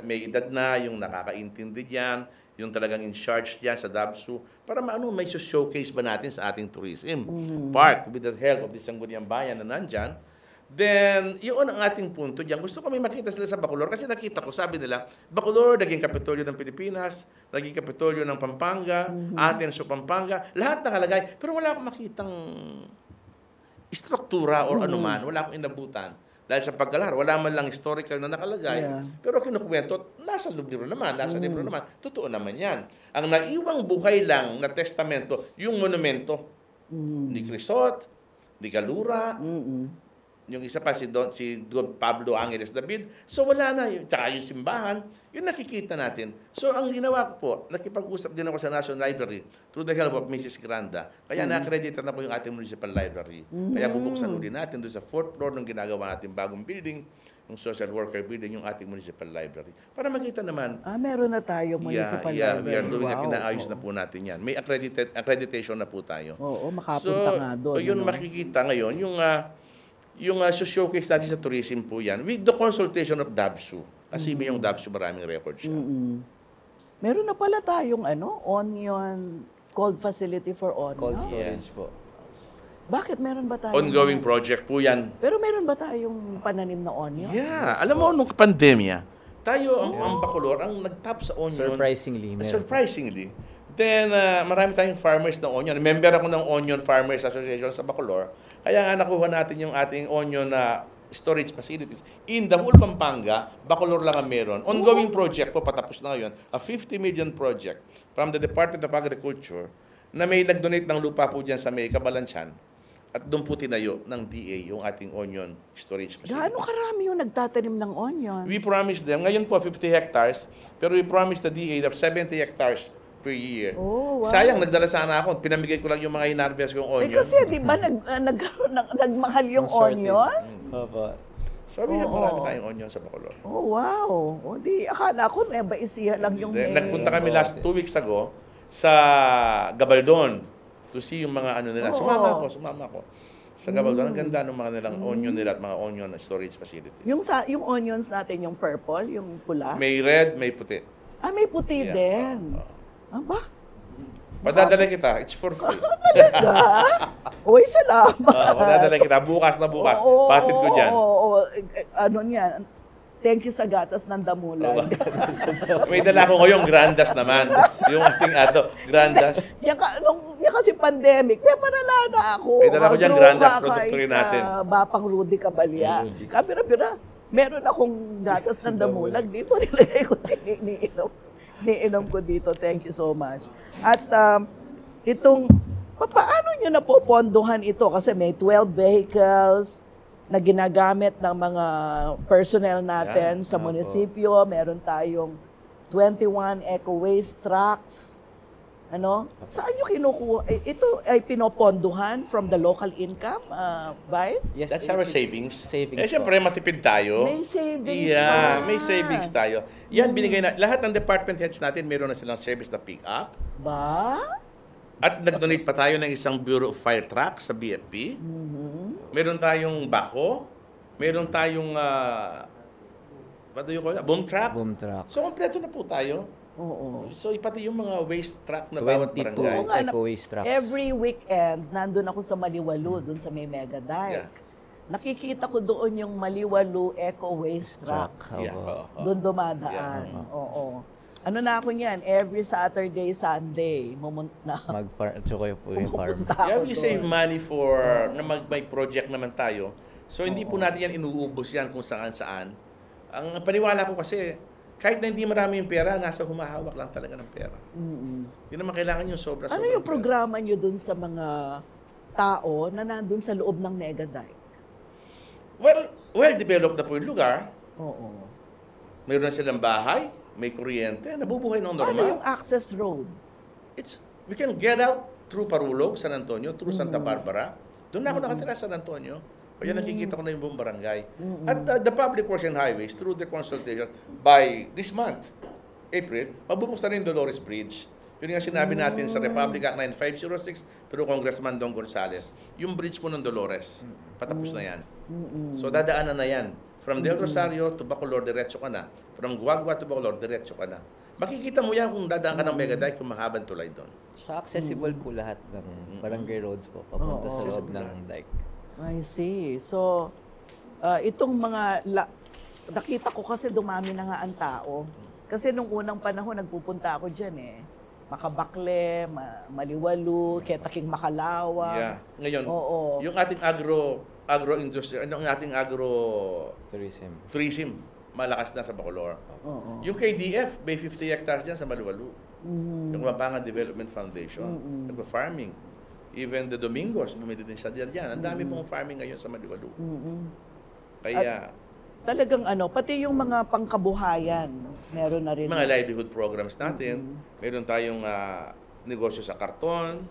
may edad na, yung nakakaintindi diyan, yung talagang in charge diyan sa DABSU, para may showcase ba natin sa ating tourism park with the help of the Sangguniang Bayan na nandyan, Then, yun ang ating punto diyan. Gusto kami makita sila sa Bacolor kasi nakita ko, sabi nila, Bacolor, naging Kapitolyo ng Pilipinas, naging Kapitolyo ng Pampanga, Athens o Pampanga, lahat nakalagay. Pero wala akong makitang struktura or anuman, wala akong inabutan. Dahil sa pagkalar, wala man lang historical na nakalagay. Yeah. Pero kinukwento, nasa libro naman, totoo naman yan. Ang naiwang buhay lang na testamento, yung monumento ni Crisot, ni Galura, yung isa pa si Don Pablo Angeles David. So wala na, tsaka yung simbahan, yun nakikita natin. So ang ginawa ko po, nakipag-usap din ako sa National Library through the help of Mrs. Granda. Kaya na-accredited na po yung ating municipal library. Kaya bubuksan uli natin doon sa 4th floor ng ginagawa natin bagong building, yung social worker building, yung ating municipal library. Para makita naman, Meron na tayong municipal library. we are doing Wow. Inaayos na po natin yan. May accreditation na po tayo. Oo, makapunta nga doon. Yun ano? makikita ngayon, yung showcase natin sa tourism po yan, with the consultation of DABSU. Kasi yung DABSU maraming record siya. Meron na pala tayong onion, cold facility for onion. Cold storage po. Bakit meron ba tayong... Ongoing project po yan. Pero meron ba tayong pananim na onion? Yeah. Alam mo, nung pandemya, tayo, ang Bacolor, ang nag-top sa onion. Surprisingly, meron. Surprisingly. Then, marami tayong farmers ng onion. Member ako ng Onion Farmers Association sa Bacolor. Kaya nga nakuha natin yung ating onion na storage facilities. In the whole Pampanga, Bacolor lang ang meron. Ongoing project po, patapos na ngayon, a 50 million project from the Department of Agriculture na may nag-donate ng lupa po dyan sa may Kabalansyan. At doon po tinayo ng DA yung ating onion storage facility. Gaano karami yung nagtatanim ng onions? We promised them, ngayon po 50 hectares, pero we promised the DA of 70 hectares per year. Oh, wow. Sayang, nagdala sana ako. Pinamigay ko lang yung mga hinarvest kong onion. kasi di ba nagkaroon nagmahal yung onions? Opo. So, we have marami tayong onion sa Bacolor. Oh, wow. O di, akala ko Isiha lang yung Then, may... nagpunta kami last 2 weeks ago sa Gabaldon to see yung mga ano nila. Sumama ako. Sa Gabaldon, ang ganda ng mga nilang onion nila at mga onion storage facility. Yung onions natin, yung purple, yung pula. May red, may puti. May puti Yeah. din. Aba? Padadala kita. It's for free. Uy, salamat. Padadala kita. Bukas na bukas. Patid ko dyan. Oo. Ano niyan? Thank you sa gatas ng damulan. May dala ko ngayong Grandas naman. Yung ating Grandas. Yan kasi pandemic, may manala na ako. May dala ko dyan, Grandas, produkto rin natin. Bapang Rudy Cabalya. Kapira-pira, meron akong gatas ng damulag dito. Nilagay ko, niinom ko dito. Thank you so much. At paano nyo napopondohan ito? Kasi may 12 vehicles na ginagamit ng mga personnel natin sa munisipyo. Meron tayong 21 eco waste trucks. Saan nyo kinukuha? Ito ay pinoponduhan from the local income, Vice? Yes, That's our savings. Savings po. Siyempre, matipid tayo. May savings Yeah, pa. may savings tayo. Yan, binigay na. Lahat ng department heads natin, meron na silang service na pick up. Ba? At nag-donate pa tayo ng isang Bureau of Fire truck sa BFP. Meron tayong bako. Meron tayong, what do you call it? Boom truck. Boom truck. So, kompleto na po tayo. Oo. So, pati yung mga waste truck na bawat 22 barangay. Oo nga, eco waste trucks. Every weekend, nandun ako sa Maliwalu, dun sa may Mega Dike. Yeah. Nakikita ko doon yung Maliwalu Eco Waste Truck. Yeah. Opo. Doon dumadaan. Oo. Ano na ako niyan? Every Saturday, Sunday, Mag-chokoy po yung farm. pupunta Yeah, ako we doon. save money for na may project naman tayo. So hindi po natin yan inuubos yan kung saan-saan. Ang paniwala ko kasi, kahit na hindi marami yung pera, nasa humahawak lang talaga ng pera. Hindi naman kailangan yung sobra-sobra. Ano yung programa nyo doon sa mga tao na nandun sa loob ng Mega Dike? Well-developed na po yung lugar. Oo. Mayroon na silang bahay, may kuryente, nabubuhay ng Ano yung normal. access road? We can get out through Parulog, San Antonio, through Santa Barbara. Doon na ako nakatira sa San Antonio. Kaya nakikita ko na yung buong barangay. At the Public Works and Highways, through the consultation, by this month, April, magbubuksan rin Dolores Bridge. Yun nga sinabi natin sa Republic Act 9506 through Congressman Don Gonzales. Yung bridge po ng Dolores, patapos na yan. So dadaanan na yan. From Del Rosario to Bacolor, diretso ka na. From Guagua to Bacolor, diretso ka na. Makikita mo yan kung dadaan ka ng Mega Dike, kung mahabang tulay doon. Tsaka accessible po lahat ng barangay roads po, papunta sa loob ng dike. I see. So, Itong nakita ko kasi dumami na nga ang tao. Kasi nung unang panahon, nagpupunta ako dyan Makabakle, Maliwalu, Ketaking Makalawa. Yeah. Ngayon, Oo. yung ating agro-industry, yung ating tourism, malakas na sa Bacolor. Oo. Yung KDF, may 50 hectares dyan sa Maliwalu. Yung Mapanga Development Foundation, nagpa-farming. Even the Domingos, bumili din sa dyan. Ang dami pong farming ngayon sa Maliwalu. Kaya, Talagang pati yung mga pangkabuhayan, meron na rin. mga livelihood programs natin, meron tayong negosyo sa karton,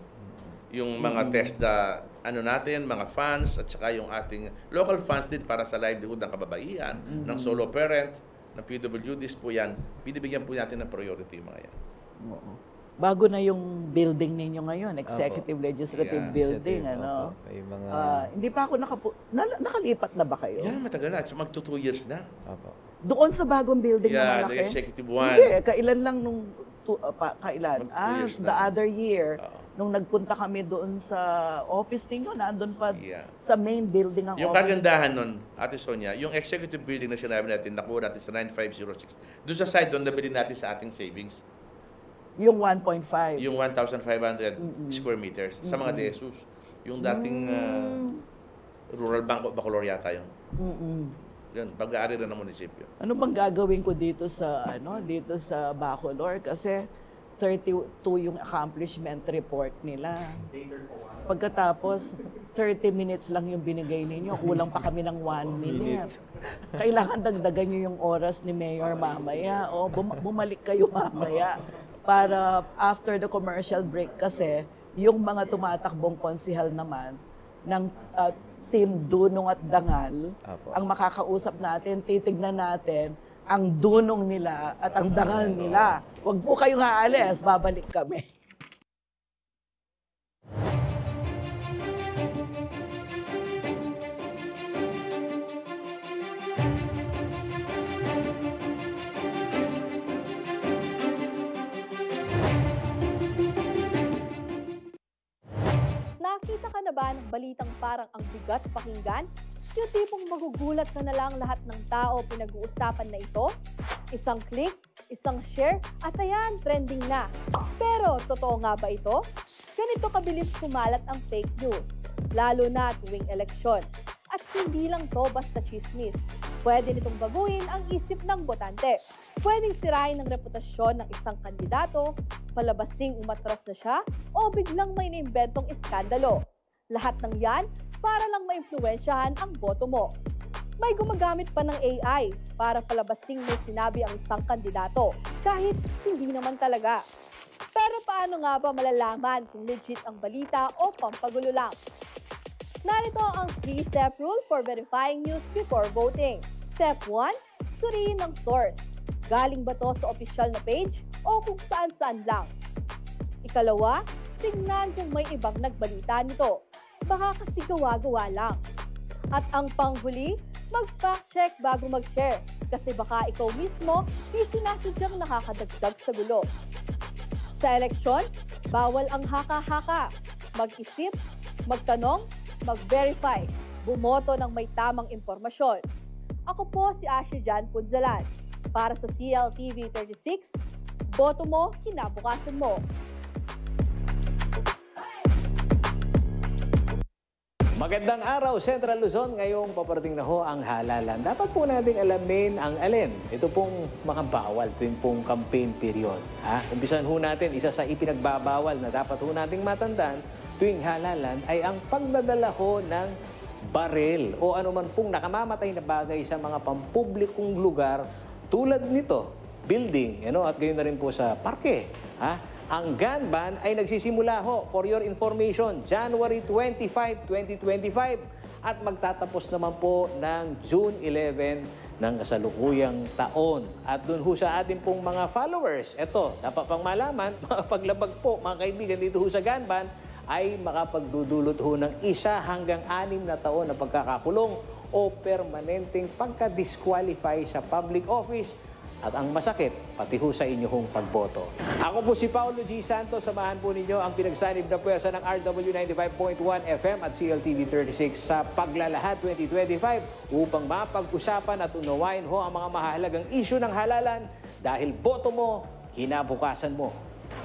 yung mga TESDA, natin, mga funds, at saka yung ating local funds din para sa livelihood ng kababaihan, ng solo parent, ng PWDs po yan, binibigyan po natin ng priority yung mga yan. Oo. Bago na yung building ninyo ngayon, Executive Legislative Yeah, Building, May mga... hindi pa ako nakalipat na ba kayo? Yan, matagal na. So, mag 2 years na. Opo. Doon sa bagong building na Yeah, malaki? the Executive One. Hindi, kailan lang kailan? Mag 2 years The na. other year, Oo. nung nagpunta kami doon sa office ninyo, nandun pa Yeah. sa main building ang Yung office. kagandahan nun, Ate Sonia, yung executive building na sinabi natin, nakuha natin sa 9506. Doon sa side doon, nabili natin sa ating savings. Yung 1.5. Yung 1,500 square meters sa mga DSUs. Yung dating Rural Bank of Bacolor yata yun. Yun, pag-aari na ng munisipyo. Ano bang gagawin ko dito sa Bacolor kasi 32 yung accomplishment report nila. Pagkatapos 30 minutes lang yung binigay ninyo, kulang pa kami ng 1 minute. Kailangan dagdagan niyo yung oras ni Mayor mamaya o bumalik kayo mamaya para after the commercial break kasi yung mga tumatakbong konsihal naman ng Team Dunong at Dangal, Apo. ang makakausap natin, titignan natin ang dunong nila at ang dangal nila. Huwag po kayong aalis, babalik kami. Nakita ka na ba ng balitang parang ang bigat pakinggan? Yung tipong magugulat ka na lang lahat ng tao pinag-uusapan na ito? Isang click, isang share, at ayan, trending na. Pero totoo nga ba ito? Ganito kabilis kumalat ang fake news, lalo na tuwing eleksyon. At hindi lang to basta chismis. Pwede nitong baguhin ang isip ng botante. Pwedeng sirain ang reputasyon ng isang kandidato, palabasing umatras na siya, o biglang may naimbentong iskandalo. Lahat ng yan para lang maimpluwensyahan ang boto mo. May gumagamit pa ng AI para palabasing may sinabi ang isang kandidato, kahit hindi naman talaga. Pero paano nga ba malalaman kung legit ang balita o pampagulo lang? Narito ang 3-step rule for verifying news before voting. Step 1, suriin ang source. Galing ba to sa official na page o kung saan-saan lang? Ikalawa, tingnan kung may ibang nagbalita nito. Baka kasi gawa-gawa lang. At ang panghuli, mag-fact check bago mag-share kasi baka ikaw mismo may sinasadyang nakakadagdag sa gulo. Sa eleksyon, bawal ang haka-haka. Mag-isip, magtanong, mag-verify, bumoto ng may tamang impormasyon. Ako po si Ashley Jan Punzalan. Para sa CLTV 36, boto mo, kinabukasan mo. Magandang araw, Central Luzon. Ngayong paparating na ho ang halalan. Dapat po nating alamin ang alin. Ito pong makabawal tuwing pong campaign period. Umpisan ho natin, isa sa ipinagbabawal na dapat ho nating matandaan tuwing halalan ay ang pagdadala ho ng baril o anuman pong nakamamatay na bagay sa mga pampublikong lugar tulad nito, building, at gayon na rin po sa parke. Ang gun ban ay nagsisimula ho, for your information, January 25, 2025 at magtatapos naman po ng June 11 ng kasalukuyang taon. At dun ho sa ating pong mga followers, eto, dapat pang malaman, mga paglabag po, mga kaibigan dito ho sa gun ban, ay makapagdudulot ho ng 1 hanggang 6 na taon na pagkakakulong o permanenteng pagka-disqualify sa public office At ang masakit, pati ho sa inyong pagboto. Ako po si Paulo G. Santos. Samahan po ninyo ang pinagsanib na puwersa ng RW 95.1 FM at CLTV 36 sa Paglalahad 2025 upang mapag-usapan at unawain ho ang mga mahalagang issue ng halalan dahil boto mo, kinabukasan mo.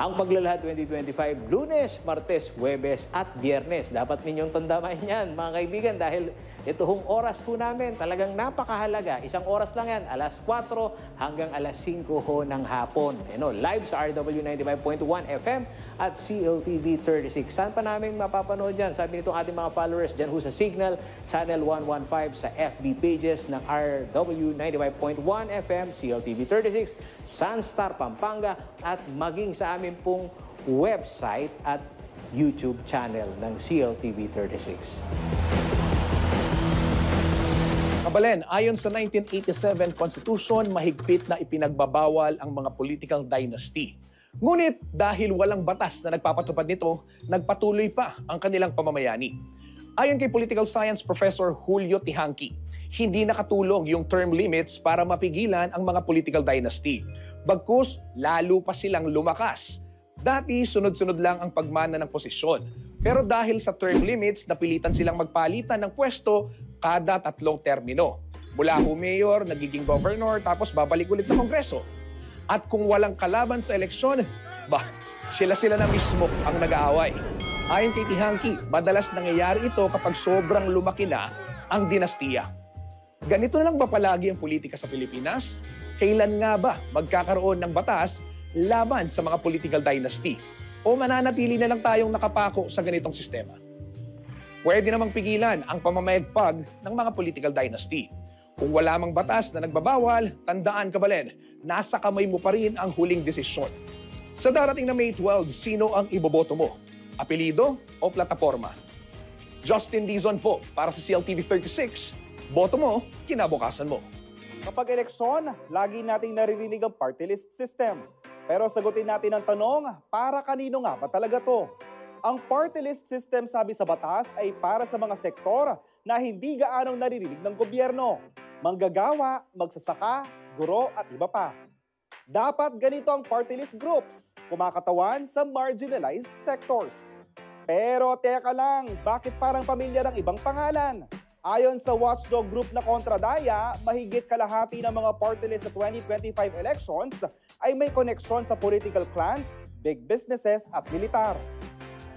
Ang Paglalahad 2025, Lunes, Martes, Huwebes at Biyernes. Dapat ninyong tandaan yan, mga kaibigan, dahil ito hong oras po namin talagang napakahalaga. Isang oras lang yan, alas 4 hanggang alas 5 ho ng hapon. Live sa RW 95.1 FM at CLTV 36. Saan pa namin mapapanood yan? Sabi nitong ating mga followers dyan ho sa Signal, Channel 115, sa FB pages ng RW 95.1 FM, CLTV 36, Sunstar Pampanga, at maging sa amin pong website at YouTube channel ng CLTV 36. Kabalen, ayon sa 1987 Constitution, mahigpit na ipinagbabawal ang mga political dynasty. Ngunit dahil walang batas na nagpapatupad nito, nagpatuloy pa ang kanilang pamamayani. Ayon kay Political Science Professor Julio Tihanki, hindi nakatulong yung term limits para mapigilan ang mga political dynasty. Bagkus, lalo pa silang lumakas. Dati, sunod-sunod lang ang pagmana ng posisyon. Pero dahil sa term limits, napilitan silang magpalitan ng pwesto kada 3 termino. Mula ho mayor, nagiging governor, tapos babalik ulit sa kongreso. At kung walang kalaban sa eleksyon, sila-sila na mismo ang nag-aaway. Ayon kay Tihanki, madalas nangyayari ito kapag sobrang lumaki na ang dinastiya. Ganito na lang ba palagi ang politika sa Pilipinas? Kailan nga ba magkakaroon ng batas laban sa mga political dynasty? O mananatili na lang tayong nakapako sa ganitong sistema? Pwede namang pigilan ang pamamayagpag ng mga political dynasty. Kung wala mang batas na nagbabawal, tandaan, Kabalen, nasa kamay mo pa rin ang huling desisyon. Sa darating na May 12, sino ang iboboto mo? Apelido o plataforma? Justin Dizon po para sa CLTV 36. Boto mo, kinabukasan mo. Kapag eleksyon, lagi nating naririnig ang party list system. Pero sagutin natin ang tanong, para kanino nga ba talaga to? Ang party list system, sabi sa batas, ay para sa mga sektor na hindi gaanong naririnig ng gobyerno. Manggagawa, magsasaka, guro at iba pa. Dapat ganito ang party list groups, kumakatawan sa marginalized sectors. Pero teka lang, bakit parang pamilya ng ibang pangalan? Ayon sa watchdog group na Kontradaya, mahigit kalahati ng mga party list sa 2025 elections ay may koneksyon sa political clans, big businesses at militar.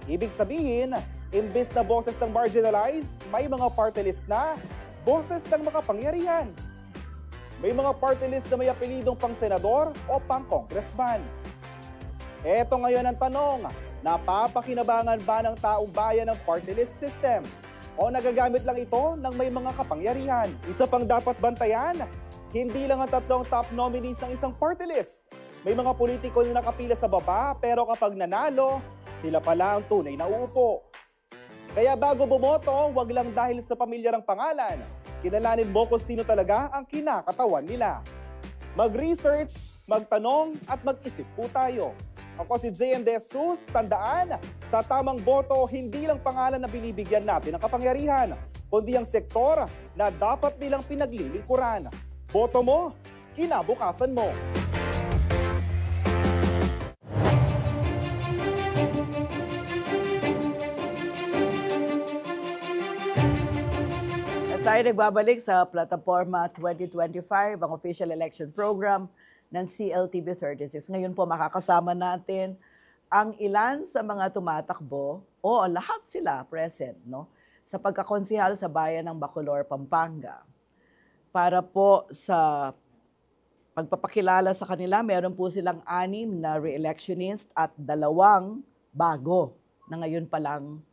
Ibig sabihin, imbes na boses ng marginalized, may mga party list na boses ng makapangyarihan. May mga party list na may apelidong pang senador o pang congressman. Eto ngayon ang tanong, napapakinabangan ba ng taong bayan ng party list system? O nagagamit lang ito ng may mga kapangyarihan? Isa pang dapat bantayan, hindi lang ang 3 top nominees ng isang party list. May mga politiko na nakapila sa baba pero kapag nanalo, sila pala ang tunay na uupo. Kaya bago bumoto, wag lang dahil sa pamilyarang pangalan. Kilalanin mo kung sino talaga ang kinakatawan nila. Mag-research, magtanong at mag-isip po tayo. Ako si JM De Jesus, tandaan, sa tamang boto, hindi lang pangalan na binibigyan natin ng kapangyarihan, kundi ang sektor na dapat nilang pinaglilingkuran. Boto mo, kinabukasan mo. Tayo nagbabalik sa Plataforma 2025, ang official election program ng CLTV 36. Ngayon po makakasama natin ang ilan sa mga tumatakbo o lahat sila present sa pagkakonsihal sa bayan ng Bacolor, Pampanga. Para po sa pagpapakilala sa kanila, meron po silang 6 na re-electionist at 2 bago na ngayon pa lang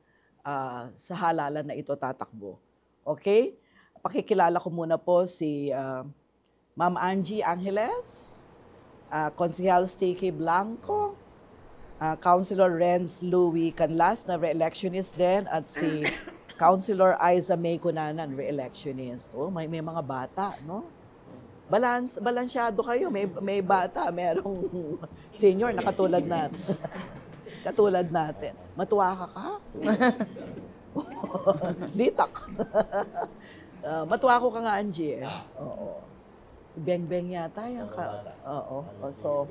sa halalan na ito tatakbo. Okay? Pakikilala ko muna po si Ma'am Angie Angeles, Konsehal Sticky Blanco, Councilor Renz Louie Canlas na re-electionist din, at si Councilor Aiza May Cunanan, re-electionist. Oh, may mga bata, no? Balansyado kayo, may bata, merong senior na katulad natin. Katulad natin. Matuwa ka? Ditak. Matuwa ko ka nga, Angie. Oo. Beng-beng yata yan Oo. So,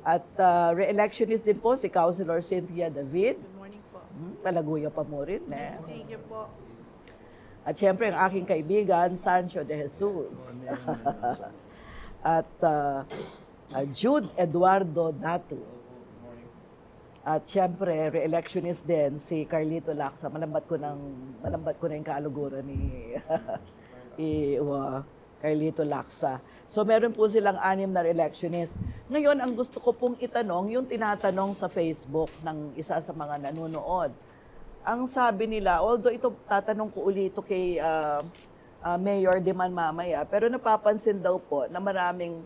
at re-electionist din po si Councilor Cynthia David. Good morning po. Palaguya pa mo rin, eh. Thank you po. At syempre, ang aking kaibigan, Sancho de Jesus. At Jude Eduardo Datu. At syempre, re-electionist din si Carlito Lacsa. Malambat ko na yung kaaluguran ni Carlito Lacsa. So meron po silang 6 na re-electionist. Ngayon, ang gusto ko pong itanong, yung tinatanong sa Facebook ng isa sa mga nanonood. Ang sabi nila, although ito tatanong ko uli ito kay Mayor Diman mamaya, pero napapansin daw po na maraming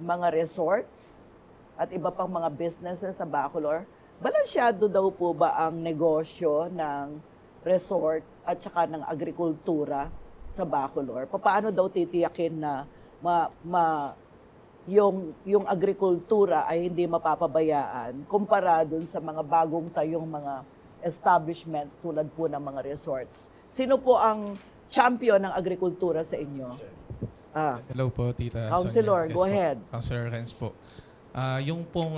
mga resorts at iba pang mga businesses sa Bacolor. Balansyado daw po ba ang negosyo ng resort at saka ng agrikultura sa Bacolor? Paano daw titiyakin na yung agrikultura ay hindi mapapabayaan kumpara dun sa mga bagong tayong mga establishments tulad po ng mga resorts? Sino po ang champion ng agrikultura sa inyo? Hello po, Tita Councilor, Sonia. go Yes po. ahead. Councilor Renz po. Yung pong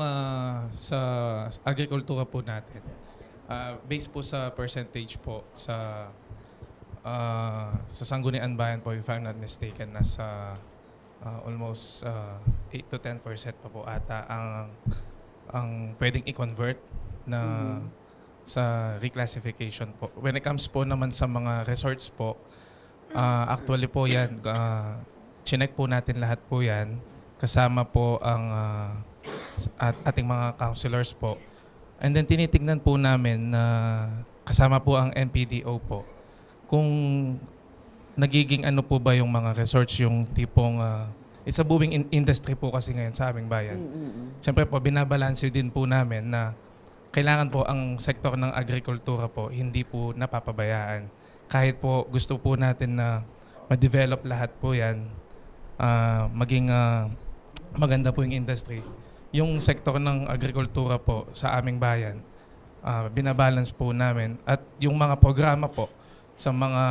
sa agrikultura po natin, based po sa percentage po sa Sangguniang Bayan po, if I'm not mistaken, nasa almost 8 to 10% pa po ata ang pwedeng i-convert na sa reclassification po. When it comes po naman sa mga resorts po, actually po yan, chinek po natin lahat po yan, kasama po ang ating mga councilors po. And then tinitignan po namin na kasama po ang MPDO po kung nagiging ano po ba yung mga resorts, yung tipong it's a booming industry po kasi ngayon sa aming bayan. Siyempre po, binabalanse din po namin na kailangan po ang sektor ng agrikultura po hindi po napapabayaan. Kahit po gusto po natin na ma-develop lahat po yan, maging maganda po yung industry. Yung sektor ng agrikultura po sa aming bayan, binabalance po namin. At yung mga programa po sa mga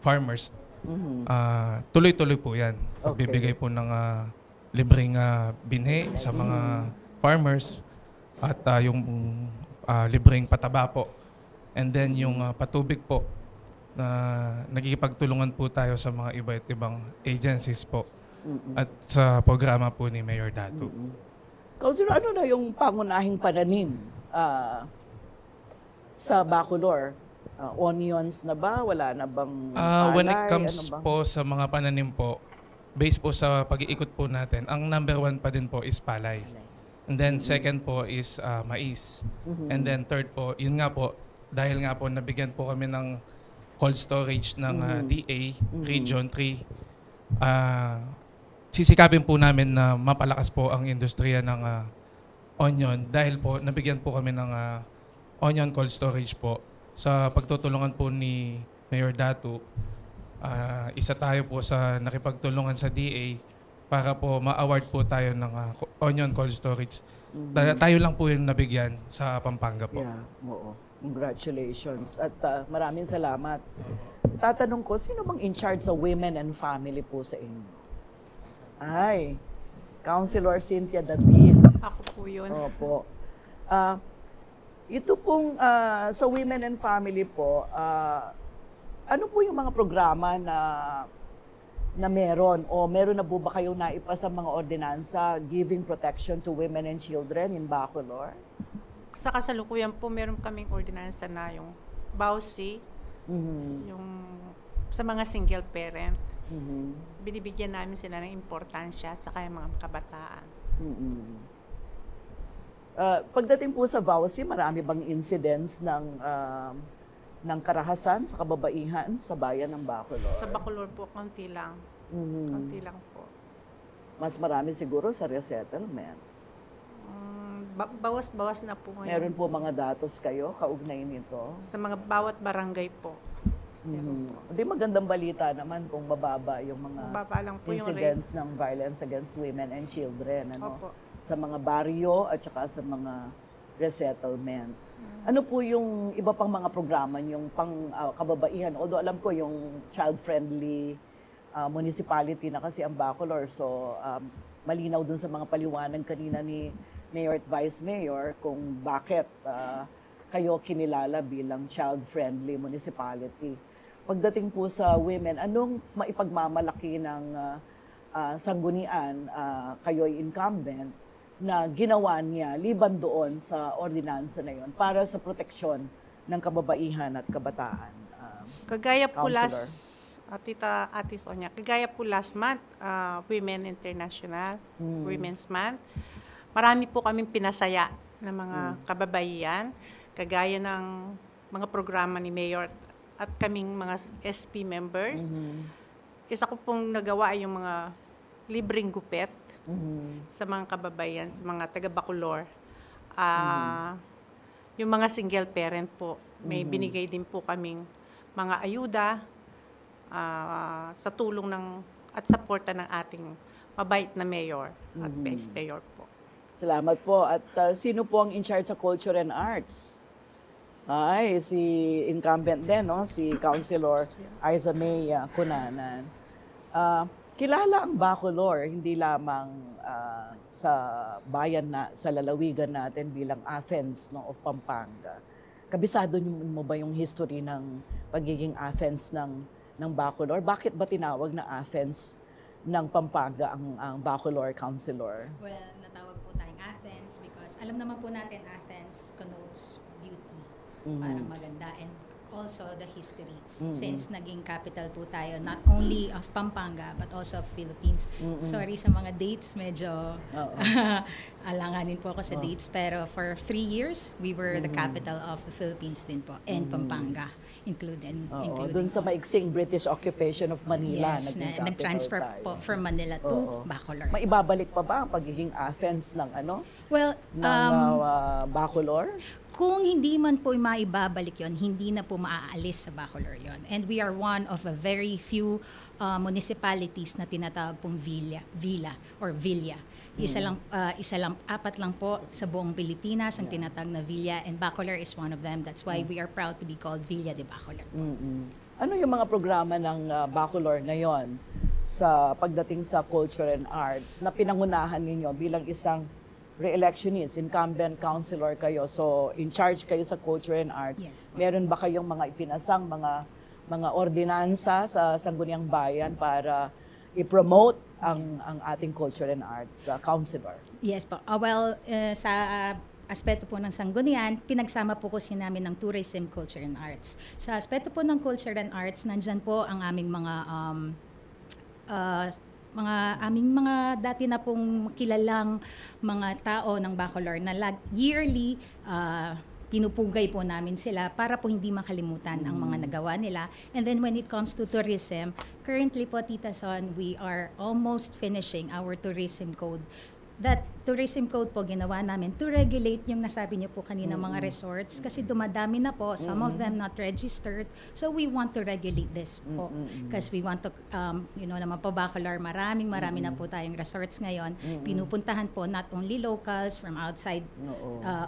farmers, tuloy-tuloy po yan. Pagbibigay po ng libreng binhi sa mga farmers at yung libreng pataba po. And then yung patubig po na nagkikipagtulungan po tayo sa mga iba't ibang agencies po at sa programa po ni Mayor Datu. Councilor, ano na yung pangunahing pananim sa Bacolor? Onions na ba? Wala na bang palay? When it comes Ano ba? po sa mga pananim po, based po sa pag-iikot po natin, ang number 1 pa din po is palay. And then second po is mais. And then third po, yun nga po, dahil nga po nabigyan po kami ng cold storage ng DA, Region 3, sisikapin po namin na mapalakas po ang industriya ng onion dahil po nabigyan po kami ng onion cold storage po. Sa pagtutulungan po ni Mayor Datu, isa tayo po sa nakipagtulungan sa DA para po ma-award po tayo ng onion cold storage. Tayo lang po yung nabigyan sa Pampanga po. Yeah, oo. Congratulations. At maraming salamat. Tatanong ko, sino bang in charge sa women and family po sa inyo? Ay, Councilor Cynthia David. Ako po yun. Opo. Ito pong sa women and family po, ano po yung mga programa na meron o meron na po ba kayong naipasa mga ordinansa giving protection to women and children in Bacolor? Sa kasalukuyan po, meron kaming ordinansa na yung BAUSI, yung sa mga single parent. Binibigyan namin sila ng importansya at saka yung mga kabataan. Pagdating po sa VAUSI, marami bang incidents ng karahasan sa kababaihan sa bayan ng Bacolor? Sa Bacolor po, konti lang. Konti lang po. Mas marami siguro sa resettlement. Bawas-bawas na po ngayon. Meron po mga datos kayo kaugnay nito? Sa mga bawat barangay po. Meron po. Hindi magandang balita naman kung mababa yung mga Baba lang po yung rate. incidents ng violence against women and children. Ano? Opo. Sa mga baryo at saka sa mga resettlement. Ano po yung iba pang mga programa yung pang kababaihan? Although alam ko yung child-friendly municipality na kasi ang Bacolor. So, malinaw dun sa mga paliwanag kanina ni Mayor at Vice Mayor kung bakit kayo kinilala bilang child-friendly municipality. Pagdating po sa women, anong maipagmamalaki ng sanggunian, kayo'y incumbent, na ginawa niya liban doon sa ordinansa na yon para sa proteksyon ng kababaihan at kabataan? Kagaya po Councilor. Ate Sonia, kagaya po last month, Women International, Women's Month, marami po kaming pinasaya ng mga kababaihan, kagaya ng mga programa ni Mayor at kaming mga SP members. Isa ko pong nagawa ay yung mga libreng gupet sa mga kababaihan, sa mga taga-Bacolor. Yung mga single parent po, may binigay din po kaming mga ayuda sa tulong at suporta ng ating mabait na mayor at vice mayor po. Salamat po. At sino po ang in charge sa culture and arts? Ay, si incumbent din, no? Si Councilor Aiza May Cunanan. Kilala ang Bacolor, hindi lamang sa bayan sa lalawigan natin bilang Athens, no, of Pampanga. Kabisado mo ba yung history ng pagiging Athens ng Bacolor? Bakit ba tinawag na Athens ng Pampanga ang Bacolor, Councilor? Well, natawag po tayong Athens because alam naman po natin Athens connotes beauty. Parang maganda. And also the history. Since naging capital po tayo, not only of Pampanga, but also of Philippines. Sorry sa mga dates, medyo alanganin po ako sa dates. Pero for 3 years, we were the capital of the Philippines din po. And Pampanga included. Doon sa maiksing British occupation of Manila, Yes, naging capital nag-transfer tayo. po from Manila to Bacolor. Maibabalik pa ba ang pagiging Athens ng Well, Bacolor? kung hindi man po maibabalik yon, hindi na po maaalis sa Bacolor yon. And we are one of a very few municipalities na tinatawag pong villa or villa. Isa lang, apat lang po sa buong Pilipinas ang tinatawag na villa, and Bacolor is one of them. That's why we are proud to be called Villa de Bacolor. Ano yung mga programa ng Bacolor ngayon sa pagdating sa culture and arts na pinangunahan ninyo bilang isang re-electionist, incumbent councilor kayo, so in charge kayo sa culture and arts? Yes. Meron ba kayong mga ipinasang mga ordinansa sa Sangguniang Bayan para i-promote ang ating culture and arts, councilor? Yes po. Sa aspeto po ng Sanggunian, pinagsama po kasi namin ng tourism, culture and arts. Sa aspeto po ng culture and arts, nandyan po ang aming mga dati na pong kilalang mga tao ng Bacolor na yearly pinupugay po namin sila para po hindi makalimutan ang mga nagawa nila. And then when it comes to tourism, currently po, Tita Son, we are almost finishing our tourism code. That tourism code po ginawa namin to regulate yung nasabi niyo po kanina mga resorts kasi dumadami na po, some of them not registered. So we want to regulate this po because we want to, naman po Bacolor, marami na po tayong resorts ngayon. Pinupuntahan po not only locals from outside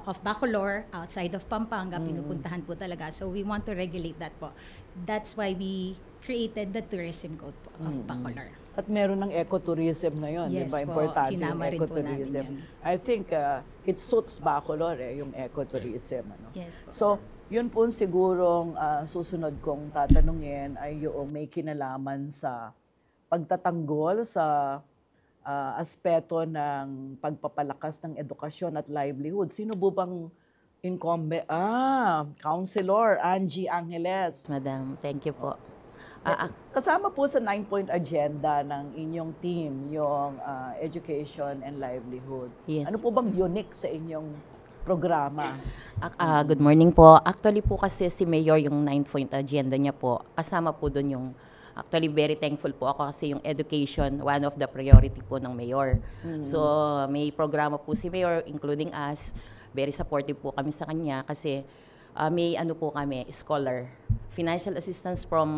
of Bacolor, outside of Pampanga, pinupuntahan po talaga. So we want to regulate that po. That's why we created the tourism code po of Bacolor. At meron ng ecotourism ngayon, Yes di ba? po, Importante yung sinama rin po ecotourism. namin I think it suits Bacolor, yung ecotourism. Yes po. So, yun po sigurong susunod kong tatanungin ay yung may kinalaman sa pagtatanggol sa aspeto ng pagpapalakas ng edukasyon at livelihood. Sino po bang incumbent? Councilor Angie Angeles. Madam, thank you po. Kasama po sa 9-point agenda ng inyong team, yung education and livelihood. Yes. Ano po bang unique sa inyong programa? Good morning po. Actually po kasi si Mayor yung 9-point agenda niya po. Kasama po doon yung, actually very thankful po ako kasi yung education, one of the priority po ng Mayor. So may programa po si Mayor, including us. Very supportive po kami sa kanya kasi may po kami, scholar. Financial assistance from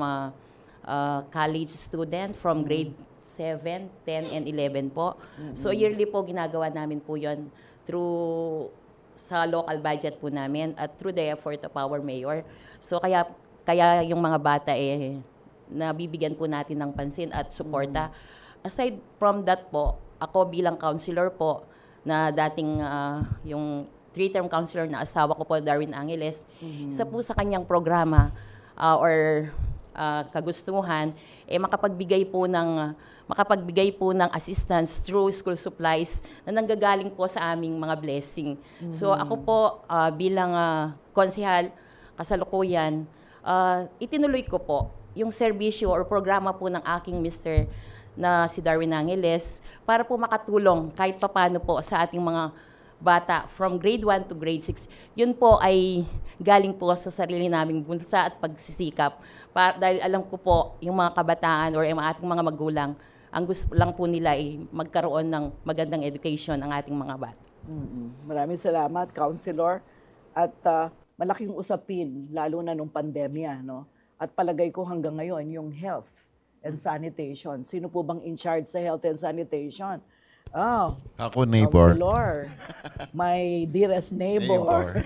college student from grade 7, 10, and 11 po. So yearly po ginagawa namin po yon through sa local budget po namin at through the effort of our mayor. So kaya yung mga bata na bibigyan po natin ng pansin at suporta. Aside from that po, ako bilang counselor po, na dating yung 3-term counselor na asawa ko po, Darwin Angeles, isa po sa kanyang programa or kagustuhan, makapagbigay po ng assistance through school supplies na nanggagaling po sa aming mga blessing. So ako po bilang konsehal kasalukuyan, itinuloy ko po yung serbisyo or programa po ng aking mister na si Darwin Angeles para po makatulong kahit papaano po sa ating mga bata from grade 1 to grade 6. Yun po ay galing po sa sarili naming bunsa at pagsisikap. Dahil alam ko po yung mga kabataan or yung ating mga magulang, ang gusto lang po nila ay magkaroon ng magandang education ang ating mga bata. Maraming salamat, Counselor. At malaking usapin, lalo na nung pandemya, no? At palagay ko hanggang ngayon, yung health and sanitation. Sino po bang in charge sa health and sanitation? Oh, ako, neighbor. Counselor, my dearest neighbor.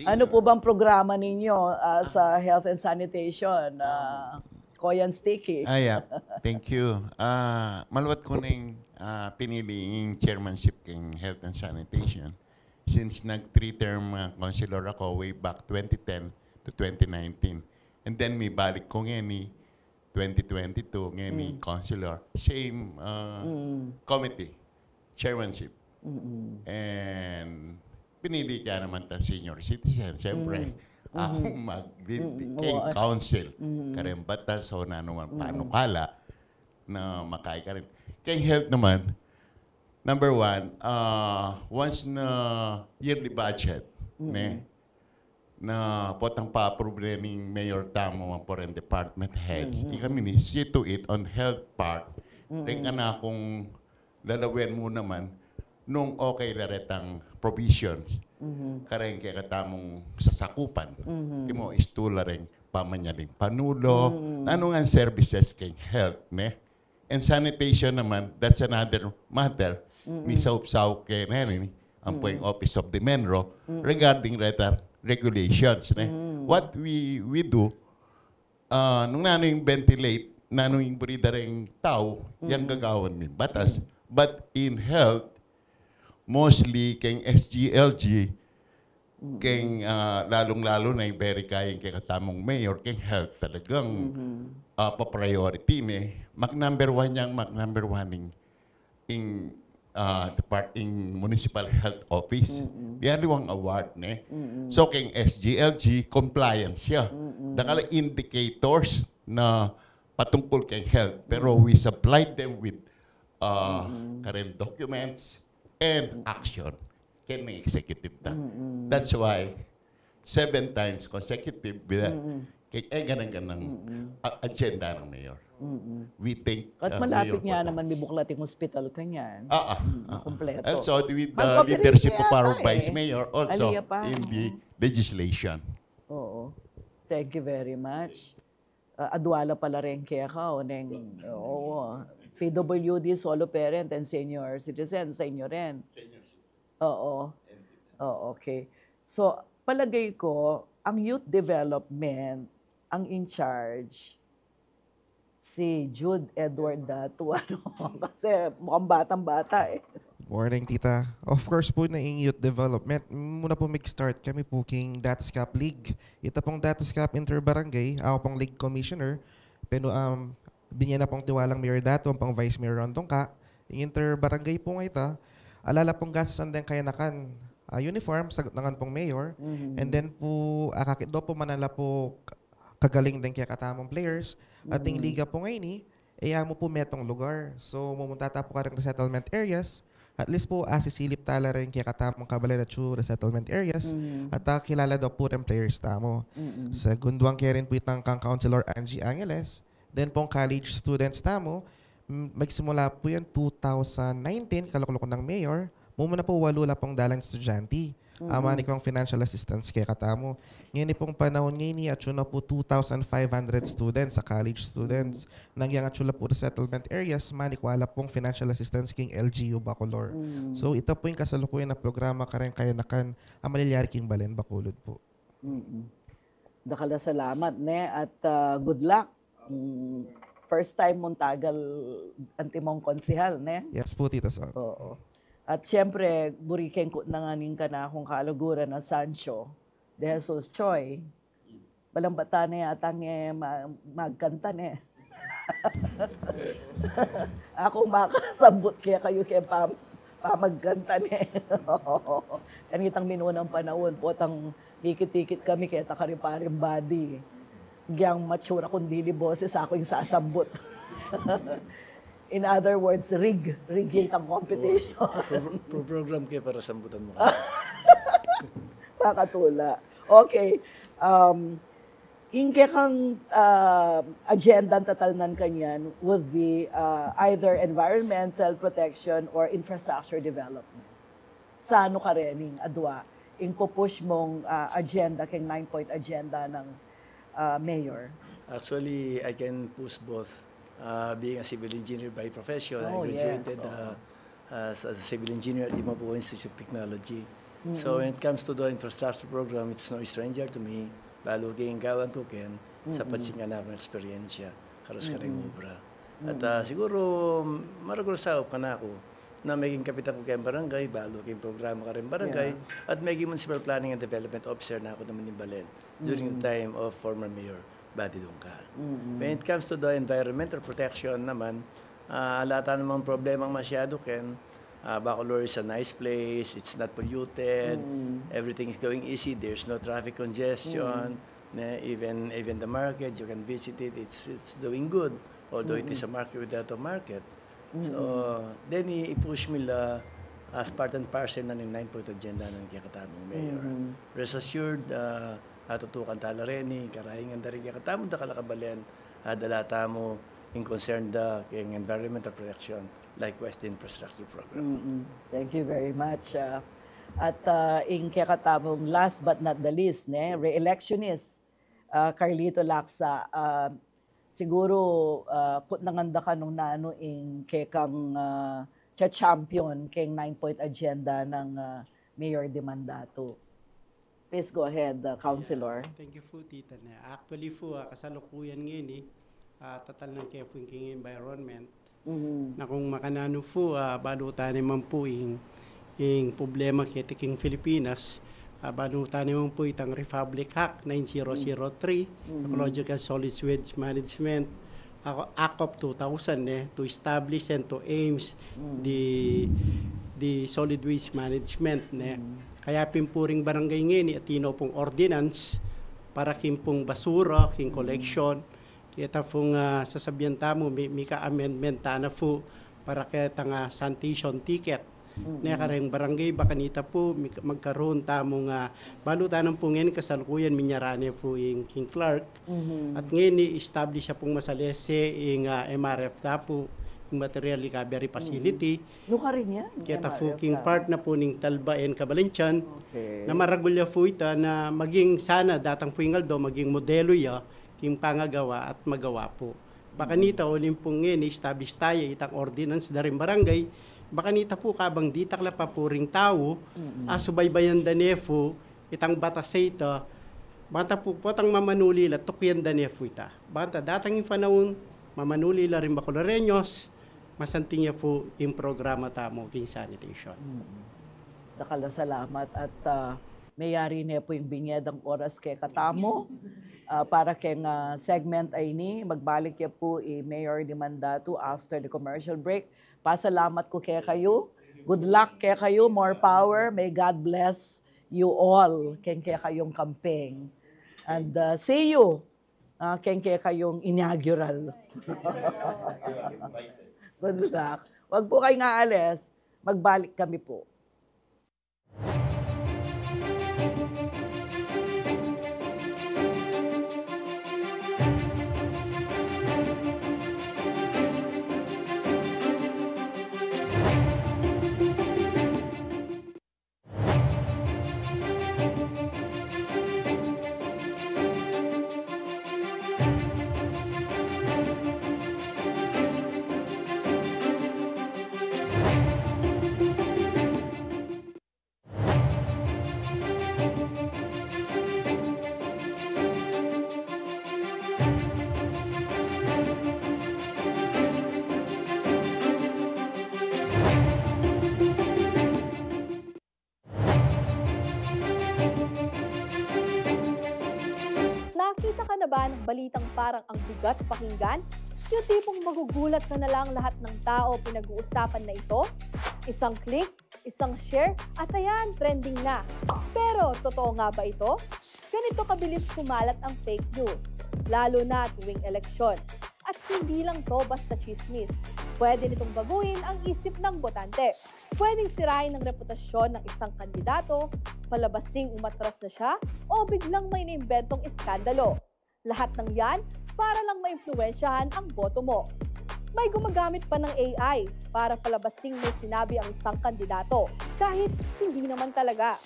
Ano po bang programa ninyo sa health and sanitation? Koyan Sticky. Thank you. Maluwat ko ng piniling chairmanship ng Health and Sanitation since nag-3-term counselor ako way back 2010 to 2019. And then may balik ko ngayon 2022 ngayon counselor. Same committee, chairmanship. And pinili ka naman ng senior citizen, siyempre. Ako mag-kay council. Karen batas, so na naman panukala na makain ka rin. Kay health naman, number one, once na yearly budget, na potang pa-approve ng Mayor Tamo ang foreign department heads, kami ni see to it on health part, rin ka na kung lalawin mo naman nung okay laretang provisions. Karen kaya katamong sasakupan. Mo istula rin pamanyaling panulo. Ano nga services kay health, ne? And sanitation naman, that's another matter. Misaw-saw kay ang poing Office of the Menro regarding regulations. Ne? What we do, nung yung ventilate, yung brida rin tao, yung gagawan ng batas. But in health, mostly keng SGLG, keng lalong-lalo na yung very kayang kay katamong mayor, keng health talagang pa-priority ni. Number one in municipal health office. Yan award ne. So keng SGLG, compliance siya. Dakala indicators na patungkol keng health. Pero we supplied them with current documents, and action can may executive na. That's why 7 times consecutive ganang agenda ng mayor. We think at malapit nga naman may buklating hospital kanyan. Kompleto. Also with the leadership of our vice mayor also in the legislation. Oo. Thank you very much. Adwala pala rin kaya ka PWD, solo parent, and senior citizen sa inyo rin. Oo. Okay. So, palagay ko, ang youth development, ang in charge, si Jude Edward Dato. Kasi mukhang batang-bata eh. Morning, tita. Of course po na in youth development, muna po mag-start kami po king Datos-Cap League. Ito pong Datos-Cap Interbarangay, ako pong league commissioner. Pero binyan na pong tiwalang Mayor Dato, ang pang Vice Mayor Rondong Ka. Yung interbarangay po nga ito, alala pong gastusan din kaya nakan uniform, sagot nakan pong Mayor. And then po, kakito po manala po kagaling din kaya katamang players. Ating liga po ngayon mo po metong lugar. So, mumunta po ka rin sa settlement areas. At least po, asisilip tala rin kaya katamang kabalay na settlement areas. At kilala daw po rin players tamo. Sa gunduang kaya rin po itang kang Councilor Angie Angeles. Then pong college students tamo, magsimula po yan 2019, kalukuloko ng mayor, muna po walula pong dalang estudyante. Amani kong financial assistance kaya katamo. Ngayon pong panahon ngayon at yun na po 2,500 students sa college students. Nangyang at yun po sa settlement areas, manikwala pong financial assistance king LGU Bacolor. So ito po yung kasalukuyan na programa kaya nakan ang malilyari king Balen Bacolod po. Dakala salamat, ne? At good luck. First time mong tagal antimong konsihal, ne? Yes po, Tita Sam. Oo. At siyempre, buriken ko nanganing ka na akong kaluguran na Sancho de Jesus Choi. Balang bata na yatang magkanta, ne? Ako makasambot kaya kayo kaya pamagkanta, ne? Kanitang minunang panahon po, tang hikit-hikit kami kaya takariparing body. Giyang matsura kung dili boses ako yung sasambot. In other words, rig ang competition. Program kayo para sambutan mo. Makatula. Okay. Inke kang agenda ang tatalnan kanyan would be either environmental protection or infrastructure development. Sano ka rening adwa? In pupush mong agenda, keng 9-point agenda ng mayor? Actually, I can push both. Being a civil engineer by profession, I graduated as a civil engineer at Dimapua Institute of Technology. So when it comes to the infrastructure program, it's no stranger to me. Balo kayong gawan ko ken sa patsingan na akong eksperyensya, karos ka rin obra. At siguro, maragursaw ka na ako na maging kapitan ko kayong barangay, balo kayong programa ka rin barangay, at maging municipal planning and development officer na ako naman ni Balen during the time of former mayor Bati Dungkal. When it comes to the environmental protection naman, alata namang problemang masyado ken, Bacolor is a nice place, it's not polluted, everything is going easy, there's no traffic congestion, even the market, you can visit it, it's doing good, although it is a market without a market. So, then i-push nila as part and parcel na ng 9-point agenda ng kakatamong mayor. Rest assured, atutukan tala rin, karahingan da rin kakatamong da kalakabalian, dalata mo in concern the environmental protection, likewise the infrastructure program. Thank you very much. At in kakatamong last but not the least, re-electionist Carlito Lacsa, siguro kut nanganda ka nung nano in kekang champion keng 9-point agenda ng Mayor de Mandato. Please go ahead, Councilor. Thank you po, Tita. Actually po, kasalukuyan ngayon tatal ng kefing environment na kung makanano po, balutan naman po yung problema ketiking Pilipinas, balutan naman po itang Republic Act 9003, Ecological Solid Waste Management, Act of 2000 to establish and to aims the solid waste management. Kaya pimpuring barangay ngayon at pong ordinance para kimpong basura, king collection. Kaya pong sasabihan tamo, may ka-amendment na po para kaya nga sanitation ticket. Kareng barangay, baka nita po magkaroon tamong balutan ng po ngayon kasalukuyan minyarane po yung King Clark. At ngayon i-establish siya pong masalese yung MRF na po, yung material recovery facility. Luka rin yan? Kaya po king part na po ng Talba and Cabalintian, na maragulya po ita na maging sana datang po yung aldo, maging modelo ya, yung pangagawa at magawa po. Baka nita ulit pong ngayon, establish tayo itang ordinance na rin barangay, baka nita po kabang di takla pa po ring tao, asubaybayan danefo, itang batas ito, bata po potang mamanulila, tukyan danefo ita. Bata datang yung panahon, mamanulila rin Bacolareños, masanting niya po yung programa tamo king sanitation. Dakala salamat at mayari niya po yung binyedang oras kay katamo. Para keng segment ay ni, magbalik niya po Mayor de Mandato after the commercial break. Pasalamat ko kaya kayo. Good luck kaya kayo. More power. May God bless you all. Kaya kayong campaign. And see you. Kaya kayong inaugural. Good luck. Wag po kayong aalis. Magbalik kami po. Nakita ka na ba ng balitang parang ang bigat pakinggan? Yung tipong magugulat ka na lang lahat ng tao pinag-uusapan na ito? Isang click, isang share, at ayan, trending na. Pero totoo nga ba ito? Ganito kabilis kumalat ang fake news, lalo na tuwing eleksyon. At hindi lang to basta chismis. Pwede nitong baguhin ang isip ng botante. Pwedeng sirain ang reputasyon ng isang kandidato, palabasing umatras na siya, o biglang may naimbentong iskandalo. Lahat ng yan para lang maimpluwensyahan ang boto mo. May gumagamit pa ng AI para palabasing may sinabi ang isang kandidato, kahit hindi naman talaga.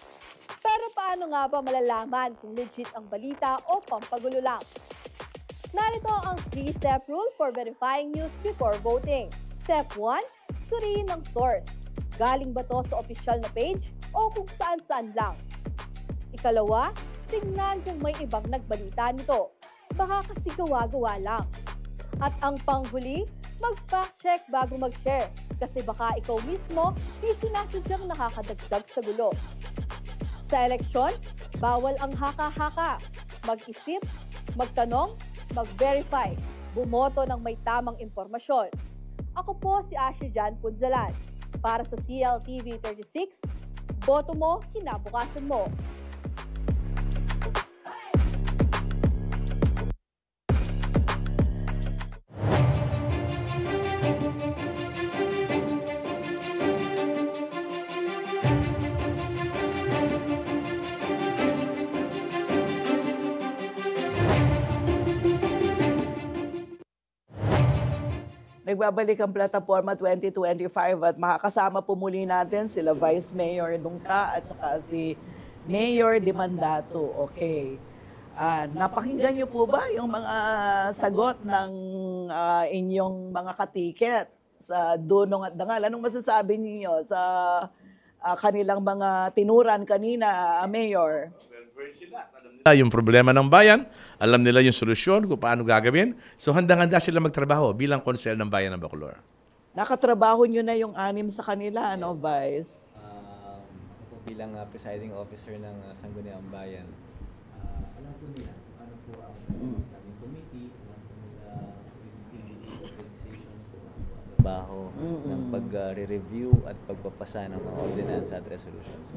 Pero paano nga ba malalaman kung legit ang balita o pampagulo lang? Narito ang 3-step rule for verifying news before voting. Step 1, suriin ang source. Galing ba to sa official na page o kung saan-saan lang? Ikalawa, tingnan kung may ibang nagbalita nito. Baka kasi gawa-gawa lang. At ang panghuli, mag-fact check bago mag-share kasi baka ikaw mismo di sinasadyang nakakadagdag sa gulo. Sa eleksyon, bawal ang haka-haka. Mag-isip, magtanong, mag-verify, bumoto ng may tamang impormasyon. Ako po si Ashley Jan Punzalan. Para sa CLTV 36, boto mo, kinabukasan mo. Nagbabalik ang Plataforma 2025 at makakasama po muli natin sila Vice Mayor Dungka at saka si Mayor Dimandato. Okay. Napakinggan niyo po ba yung mga sagot ng inyong mga katiket sa Dunong at Dangal? Anong masasabi niyo sa kanilang mga tinuran kanina, Mayor? Yung problema ng bayan, alam nila yung solusyon kung paano gagawin. So handang-handa sila magtrabaho bilang konsel ng bayan ng Bacolor. Nakatrabaho nyo na yung 6 sa kanila, ano, Vice? Ako bilang presiding officer ng Sangguniang Bayan, alam po nila kung ano po ang standing committee, alam po nila yung organizations kung ano po ang trabaho ng pag-review at pagpapasa ng mga ordinansa at resolutions.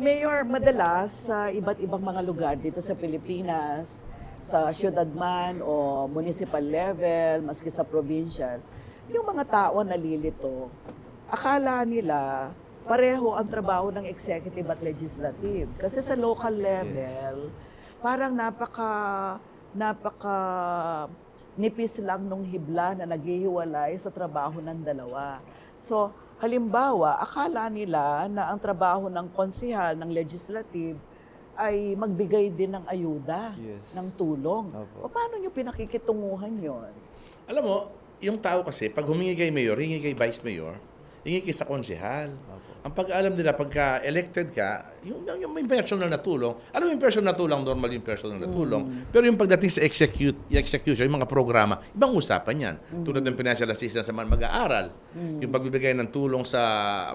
Mayor, madalas sa iba't ibang mga lugar dito sa Pilipinas, sa syudad man o municipal level, maski sa provincial, yung mga tao nalilito, akala nila pareho ang trabaho ng executive at legislative. Kasi sa local level, parang napaka nipis lang nung hibla na naghihiwalay sa trabaho ng dalawa. So, halimbawa, akala nila na ang trabaho ng konsehal, ng legislative, ay magbigay din ng ayuda, ng tulong. O paano nyo pinakikitunguhan yon? Alam mo, yung tao kasi, pag humingi kay mayor, hingi kay vice mayor, hingi kay sa konsehal. Ang pag-alam nila, pagka elected ka, yung may personal na tulong, alam mo yung personal na tulong, normal yung personal na tulong, pero yung pagdating sa execution, yung mga programa, ibang usapan yan. Tulad ng financial assistance sa mga mag-aaral, yung pagbibigay ng tulong sa,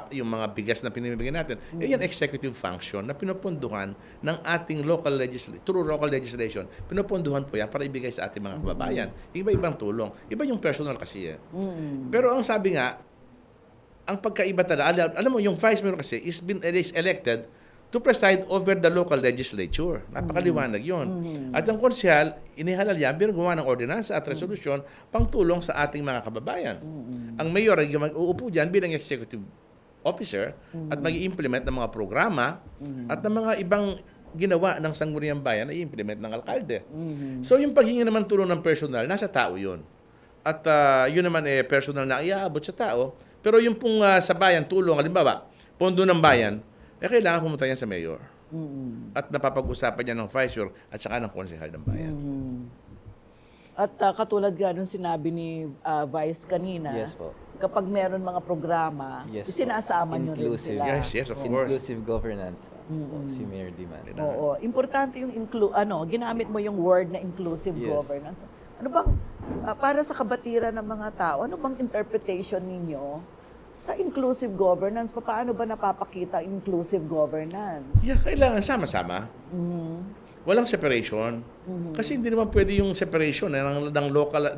yung mga bigas na pinibigay natin, yan executive function na pinupunduhan ng ating local legislation, through local legislation, pinupunduhan po yan para ibigay sa ating mga kababayan. Iba-ibang tulong. Iba yung personal kasi. Pero ang sabi nga, ang pagkaiba talaga, alam mo, yung vice mayor kasi is elected to preside over the local legislature. Napakaliwanag yun. At ang konsehal, inihalal yan, pero gumawa ng ordinansa at resolusyon pang tulong sa ating mga kababayan. Ang mayor ay uupo dyan bilang executive officer at mag-i-implement ng mga programa at ng mga ibang ginawa ng Sangguniang Bayan na i-implement ng alkalde. So yung paghingi naman tulong ng personal, nasa tao yun. At yun naman personal na iaabot sa tao. Pero yung pong sa bayan, tulong, halimbawa, pondo ng bayan, kailangan pumunta yan sa mayor. At napapag-usapan niya ng vice mayor at saka ng konsehal ng bayan. At katulad nga nung sinabi ni Vice kanina, Yes po. kapag meron mga programa, isinasama nyo rin sila. Yes, of course. Inclusive governance. Si Mayor Diman. Oo, importante yung ginamit mo yung word na inclusive governance. Ano bang, para sa kabatiran ng mga tao, ano bang interpretation ninyo sa inclusive governance? Paano ba napapakita inclusive governance? Yeah, kailangan sama-sama. Walang separation. Kasi hindi naman pwede yung separation ng local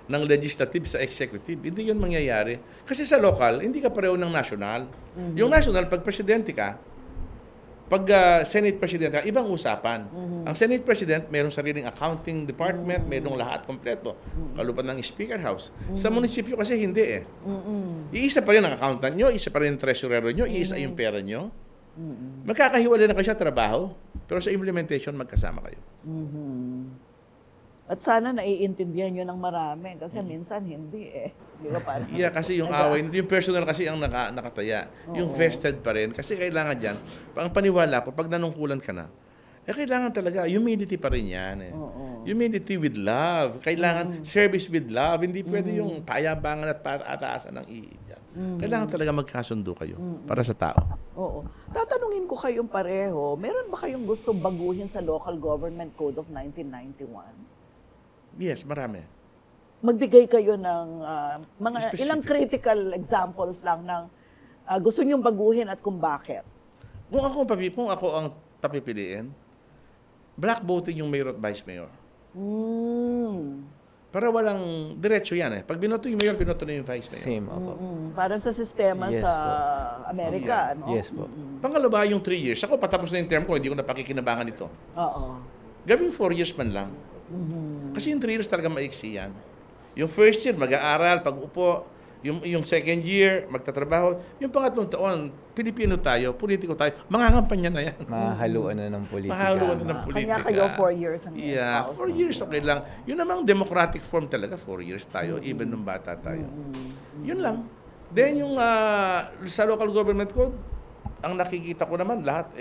ng legislative sa executive. Hindi 'yun mangyayari. Kasi sa local, hindi ka pareho ng national. Yung national, pag presidente ka, pag Senate President ka, ibang usapan. Ang Senate President, mayroong sariling accounting department, mayroong lahat kompleto. Kalupan ng Speaker House. Sa munisipyo kasi hindi Iisa pa rin ang accountant nyo, isa pa rin ang treasurer nyo, iisa yung pera nyo. Magkakahiwalay na kayo sa trabaho, pero sa implementation, magkasama kayo. At sana naiintindihan nyo ng marami kasi minsan hindi Di ba parang? Yeah, kasi yung away, yung personal kasi ang nakataya. Yung vested pa rin. Kasi kailangan dyan, ang paniwala ko, pag nanungkulan ka na, kailangan talaga, humility pa rin yan Humility with love. Kailangan service with love. Hindi pwede yung payabangan at ataasan ng iiyan. Kailangan talaga magkasundo kayo para sa tao. Oo. Tatanungin ko kayong pareho, meron ba kayong gustong baguhin sa Local Government Code of 1991? Yes, marami. Magbigay kayo ng mga Specific. ilang critical examples lang ng gusto nyong baguhin at kung bakit. Kung ako ang papipiliin, black voting yung mayor at vice mayor. Para walang diretso yan Pag binoto yung mayor, binoto na yung vice mayor. Same, Para sa sistema sa Amerika, no? Yes po. Pangalawa, yung 3 years. Ako, patapos na yung term ko, hindi ko na pakikinabangan ito. Gawing 4 years man lang. Kasi yung 3 years talaga maiksi yan. Yung first year, mag-aaral, pag-upo. Yung second year, magtatrabaho. Yung pangatlong taon, Pilipino tayo, politiko tayo, mangangampanya na yan. Mahaluan na ng politika. Mahaluan na ng politika. Kanya kayo 4 years ang Yeah, 4 years okay lang. Yun namang democratic form talaga, 4 years tayo, even nung bata tayo. Yun lang. Then yung sa local government code, ang nakikita ko naman lahat,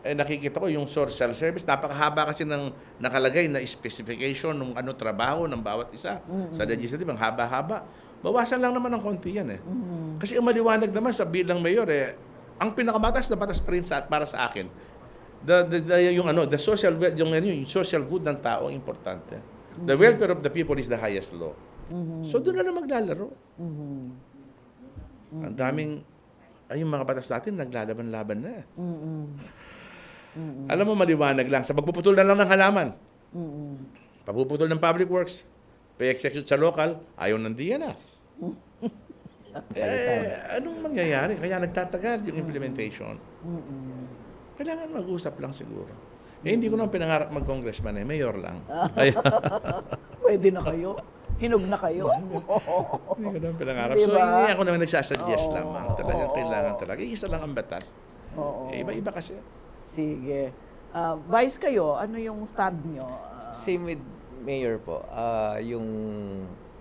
nakikita ko yung social service. Napakahaba kasi ng nakalagay na specification ng trabaho ng bawat isa. Sa legislative, ang haba-haba. Bawasan lang naman ng konti yan Kasi ang maliwanag naman sa bilang mayor ang pinakamatas na batas pa rin para sa akin. The social good ng tao ang importante. The welfare of the people is the highest law. So doon na lang maglalaro. Ang daming yung mga batas natin naglalaban-laban na. Alam mo, maliwanag lang. Sa pagpuputol na lang ng halaman. Pagpuputol ng public works. Pa-execute sa local, ayaw nandiyan na. Anong mangyayari? Kaya nagtatagal yung implementation. Kailangan mag-usap lang siguro. Hindi ko naman pinangarap mag-congressman mayor lang. Pwede na kayo. Hinog na kayo. Hindi ko naman pinangarap. So, hindi ako naman nagsasuggest lamang. Talagang kailangan talaga. Isa lang ang batas. Iba-iba kasi. Sige. Vice kayo, ano yung stand nyo? Same with mayor po. Yung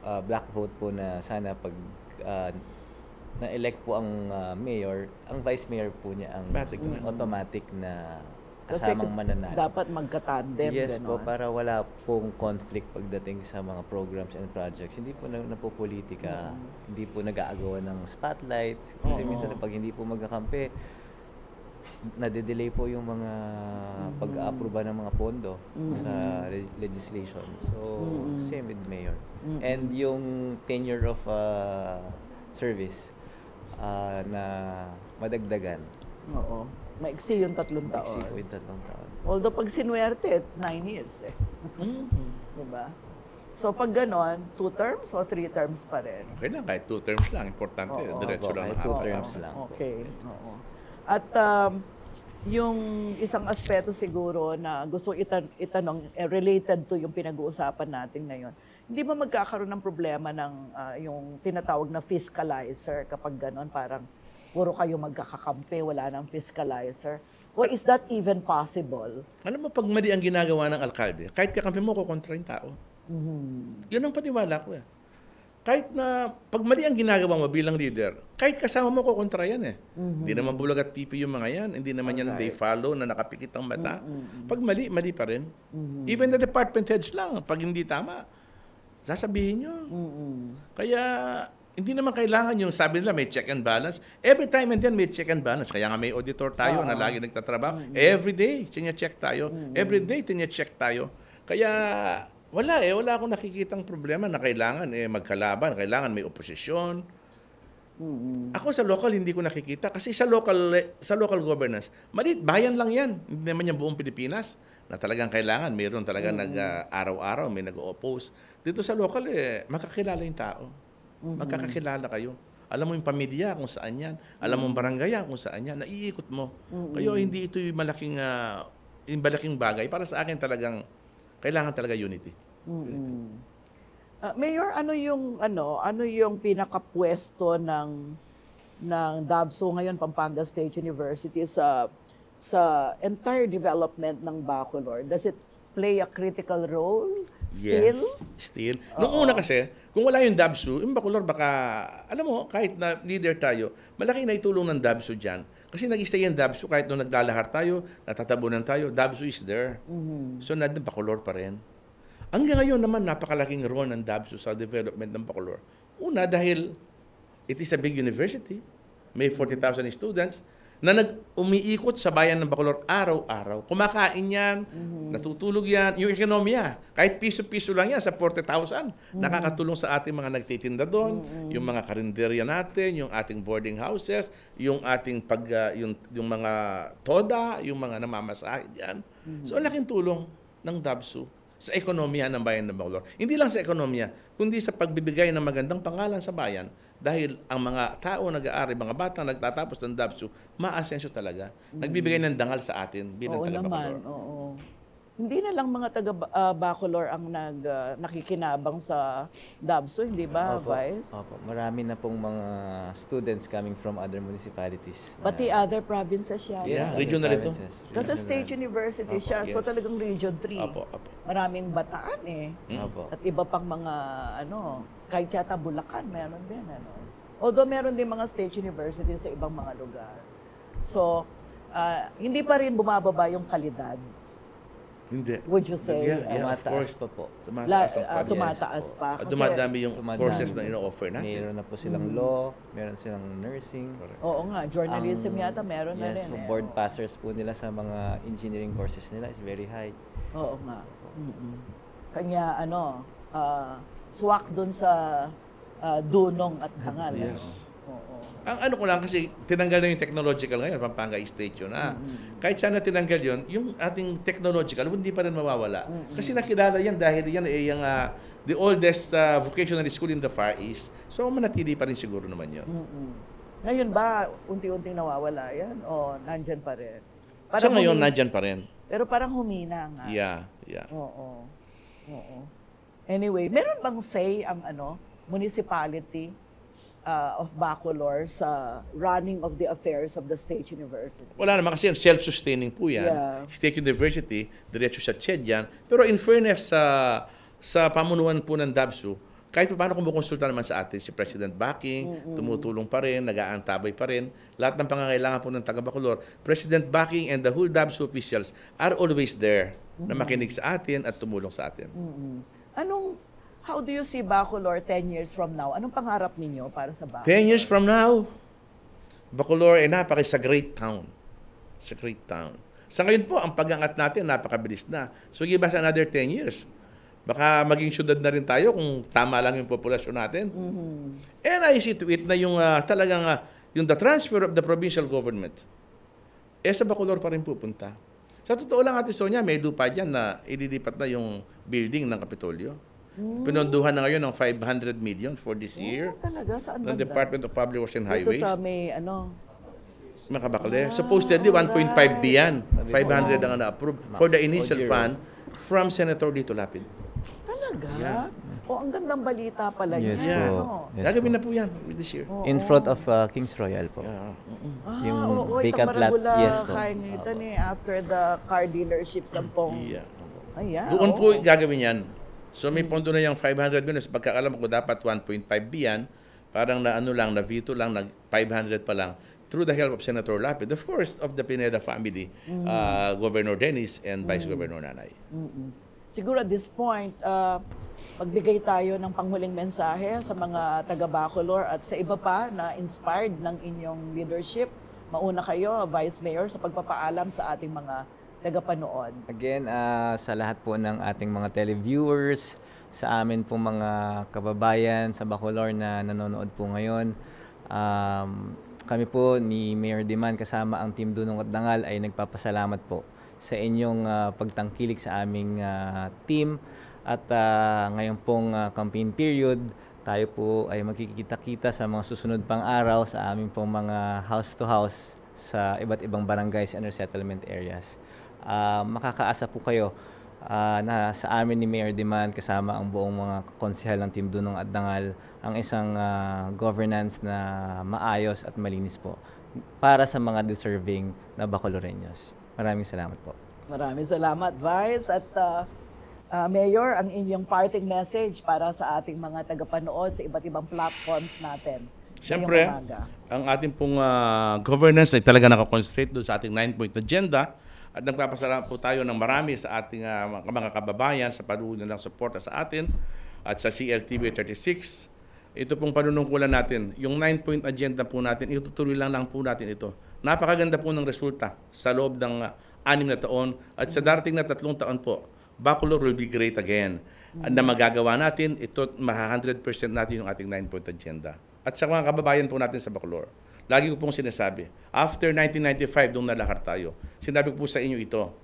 black vote po na sana pag na-elect po ang mayor, ang vice mayor po niya ang automatic na kasamang mananalo. Dapat magkatandem. Yes po, para wala pong conflict pagdating sa mga programs and projects. Hindi po napopolitika, hindi po nag-aagawan ng spotlights. Kasi minsan pag hindi po magkakampi, nade-delay po yung mga pag-aproba ng mga pondo sa legislation. So, same with mayor. And yung tenure of service na madagdagan. Maiksi yung 3 taon. Maiksi po yung 3 taon. Although pag sinuwerte, 9 years Diba? So pag ganon, 2 terms o 3 terms pa rin? Okay lang, kahit 2 terms lang. Importante, diretso lang. Kahit 2 terms lang. Okay. At yung isang aspeto siguro na gusto itanong related to yung pinag-uusapan natin ngayon, hindi ba magkakaroon ng problema ng yung tinatawag na fiscalizer kapag ganon, parang puro kayo magkakakampi, wala nang fiscalizer? Or is that even possible? Alam mo, pag mali ang ginagawa ng alkalde, kahit kakampi mo, kukontra yung tao. Yun ang paniwala ko Kahit na, pag mali ang ginagawa mo bilang leader, kahit kasama mo, kukontra yan Hindi naman bulag at pipi yung mga yan. Hindi naman yan they follow na nakapikit ang mata. Pag mali, mali pa rin. Even the department heads lang, pag hindi tama, sasabihin nyo. Kaya, hindi naman kailangan yung sabi nila may check and balance. Every time and then may check and balance. Kaya nga may auditor tayo na lagi nagtatrabaho. Every day, check tayo. Every day, check tayo. Kaya wala akong nakikitang problema na kailangan magkalaban, kailangan may oposisyon. Ako sa local hindi ko nakikita kasi sa local governance, maliit bayan lang 'yan. Hindi naman yung buong Pilipinas na talagang kailangan mayroon talaga araw-araw may nag-oppose. Dito sa local makakilala yung tao. Magkakakilala kayo. Alam mo yung pamilya kung saan 'yan, alam mo yung barangay kung saan 'yan, naiikot mo. Kaya hindi ito yung malaking bagay para sa akin talagang kailangan talaga unity. Mayor, ano yung pinakapwesto ng DAVSU ngayon, Pampanga State University sa entire development ng Bacolor? Does it play a critical role still? Yes, still. Noong una kasi, kung wala yung DAVSU, yung Bacolor baka, alam mo, kahit na leader tayo, malaki na itulong ng DAVSU dyan. Kasi nag-stay yung DAVSU kahit nung naglalahar tayo, natatabunan tayo, DAVSU is there. So, nandun Bacolor pa rin. Hanggang ngayon naman, napakalaking role ng DAVSU sa development ng Bacolor. Una, dahil it is a big university. May 40,000 students na umiikot sa bayan ng Bacolor araw-araw. Kumakain yan, natutulog yan. Yung ekonomiya, kahit piso-piso lang yan sa 40,000, nakakatulong sa ating mga nagtitinda doon, yung mga karinderya natin, yung ating boarding houses, yung ating yung mga toda, yung mga namamasahe dyan. So, laking tulong ng DAVSU sa ekonomiya ng bayan ng Bacolor. Hindi lang sa ekonomiya, kundi sa pagbibigay ng magandang pangalan sa bayan dahil ang mga tao nag-aari, mga batang nagtatapos ng DAVSU, maasensyo talaga. Nagbibigay ng dangal sa atin bilang taga-Bacolor. Oo. Hindi na lang mga taga-Bacolor ang nakikinabang sa DAVSU, hindi ba, Vice? Opo. Marami na pong mga students coming from other municipalities. Pati other provinces siya. Yeah, regional ito. Kasi State University siya, so talagang Region 3. Opo. Maraming bataan Opo. At iba pang mga, kahit yata Bulacan, meron din. Although meron din mga State University sa ibang mga lugar. So, hindi pa rin bumababa yung kalidad. Hindi. Would you say? Of course pa po. Tumataas pa. At dumadami yung courses na ino-offer natin. Meron na po silang law, meron silang nursing. Oo nga, journalism yata meron na rin. Yes, board passers po nila sa mga engineering courses nila is very high. Oo nga. Kanya swak dun sa dunong at hangal. Yes. Ang ano ko lang kasi tinanggal na yung technological ngayon, Pampanga State yun. Kahit sana tinanggal yun, yung ating technological, hindi pa rin mawawala. Kasi nakilala yan dahil yan yung the oldest vocational school in the Far East. So manatili pa rin siguro naman yun. Ngayon ba, unti-unting nawawala yan o nandyan pa rin? So ngayon, nandyan pa rin. Pero parang humina nga. Yeah. Oo. Anyway, meron bang say ang municipality of Bacolor sa running of the affairs of the State University? Wala naman kasi self-sustaining po yan. Yeah. State University, diretso sa CHED yan. Pero in fairness sa pamunuan po ng DAVSU, kahit pa paano kumukonsulta naman sa atin si President Backing, tumutulong pa rin, nag-aantabay pa rin. Lahat ng pangangailangan po ng taga-Bacolor, President Backing and the whole DAVSU officials are always there na makinig sa atin at tumulong sa atin. How do you see Bacolor 10 years from now? Anong pangarap ninyo para sa Bacolor? 10 years from now, Bacolor ay sa great town. Sa great town. Sa ngayon po, ang pag-angat natin napakabilis na. So give us another 10 years. Baka maging syudad na rin tayo kung tama lang yung populasyon natin. And I see to it na yung talagang yung the transfer of the provincial government sa Bacolor pa rin pupunta. Sa totoo lang, Ate Sonia, may lupa dyan na ililipat na yung building ng Kapitolyo. Pinonduhan na ngayon ng 500 million for this year. Talaga? Saan ng Department of Public Works and Highways. Ito sa may Makabakle. Supposedly, 1.5 billion. 500 ang na-approve for the initial fund from Senator Lito Lapid. Talaga? Yeah. Ang gandang balita pala Yes, niya. po. Yes, Gagawin na po yan this year. In front of Kings Royal po. Yung vacant lot. Yes po. After the car dealership, sampung. Ayan. Doon po gagawin yan. So may pondo na yung 500 million. Pagkakalam ko dapat 1.5 billion. Parang na veto lang, 500 pa lang. Through the help of Senator Lapid, of course, of the Pineda family, Governor Dennis and Vice Governor Nanay. siguro at this point, magbigay tayo ng panghuling mensahe sa mga taga-Bacolor at sa iba pa na inspired ng inyong leadership. Mauna kayo, Vice Mayor, sa pagpapaalam sa ating mga tagapanood. Again, sa lahat po ng ating mga televiewers, sa amin po mga kababayan sa Bacolor na nanonood po ngayon, kami po ni Mayor Diman kasama ang Team Dunong at Dangal ay nagpapasalamat po sa inyong pagtangkilik sa aming team. At ngayon pong campaign period, tayo po ay magkikita-kita sa mga susunod pang araw sa aming pong mga house-to-house sa iba't ibang barangays and resettlement areas. Makakaasa po kayo na sa amin ni Mayor Diman kasama ang buong mga konsehal ng Team Dunong at Dangal ang isang governance na maayos at malinis po para sa mga deserving na Bacoloreños. Maraming salamat po. Maraming salamat, Vice. At Mayor, ang inyong parting message para sa ating mga tagapanood sa iba't ibang platforms natin. Siyempre, ang ating pong governance ay talaga nakakoncentrate doon sa ating 9-point agenda at nagpapasalamat po tayo ng marami sa ating mga kababayan sa panuno ng suporta sa atin at sa CLTV 36. Ito pong panunungkulan natin, yung 9-point agenda po natin, itutuloy lang po natin ito. Napakaganda po ng resulta sa loob ng 6 na taon at sa darating na 3 taon po, Bacolor will be great again. Na magagawa natin, ito 100% natin yung ating 9-point agenda. At sa mga kababayan po natin sa Bacolor, lagi ko pong sinasabi, after 1995, doon nalakar tayo. Sinabi ko po sa inyo ito,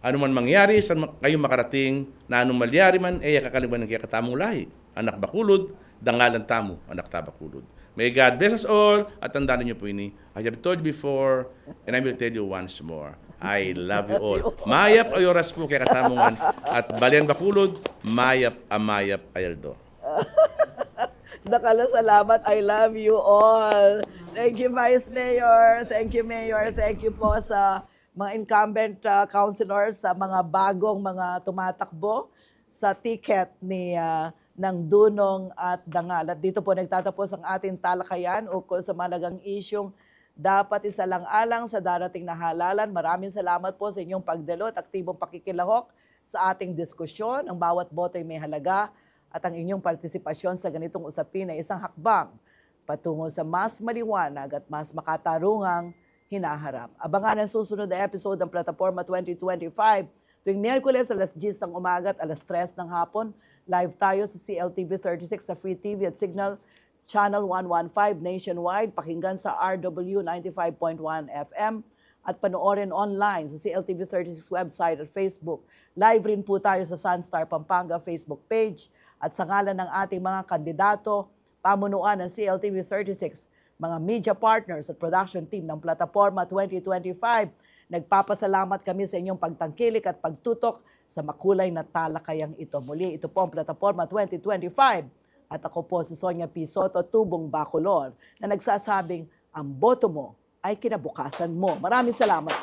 ano man mangyari, saan kayo makarating, na anong malyari man, kakaliban ng kaya katamong lahi. Anak Bacolod, dangalan tamo, anak Tabacolod. May God bless us all, at tandaan niyo po ini, I have told you before, and I will tell you once more, I love you all. Mayap ayoras po kay katamungan at Balian Bacolod, mayap amayap ayaldo. Nakala, salamat. I love you all. Thank you, Vice Mayor. Thank you, Mayor. Thank you po sa mga incumbent councilors, sa mga bagong mga tumatakbo sa ticket ng Dunong at Dangal. At dito po nagtatapos ang ating talakayan ukol sa malagang isyong dapat isalang-alang sa darating na halalan. Maraming salamat po sa inyong pagdalo at aktibong pakikilahok sa ating diskusyon. Ang bawat boto ay may halaga at ang inyong partisipasyon sa ganitong usapin ay isang hakbang patungo sa mas maliwanag at mas makatarungang hinaharap. Abangan ang susunod na episode ng Plataporma 2025 tuwing Miyerkules alas 10 ng umaga at alas 3 ng hapon. Live tayo sa CLTV 36 sa Free TV at Signal Channel 115 nationwide, pakinggan sa RW 95.1 FM at panoorin online sa CLTV 36 website at Facebook. Live rin po tayo sa Sunstar Pampanga Facebook page at sa ngalan ng ating mga kandidato, pamunuan ng CLTV 36, mga media partners at production team ng Plataporma 2025, nagpapasalamat kami sa inyong pagtangkilik at pagtutok sa makulay na talakayang ito. Muli, ito po ang Plataporma 2025. At ako po si Sonia P. Soto, Tubong Bacolor, na nagsasabing ang boto mo ay kinabukasan mo. Maraming salamat.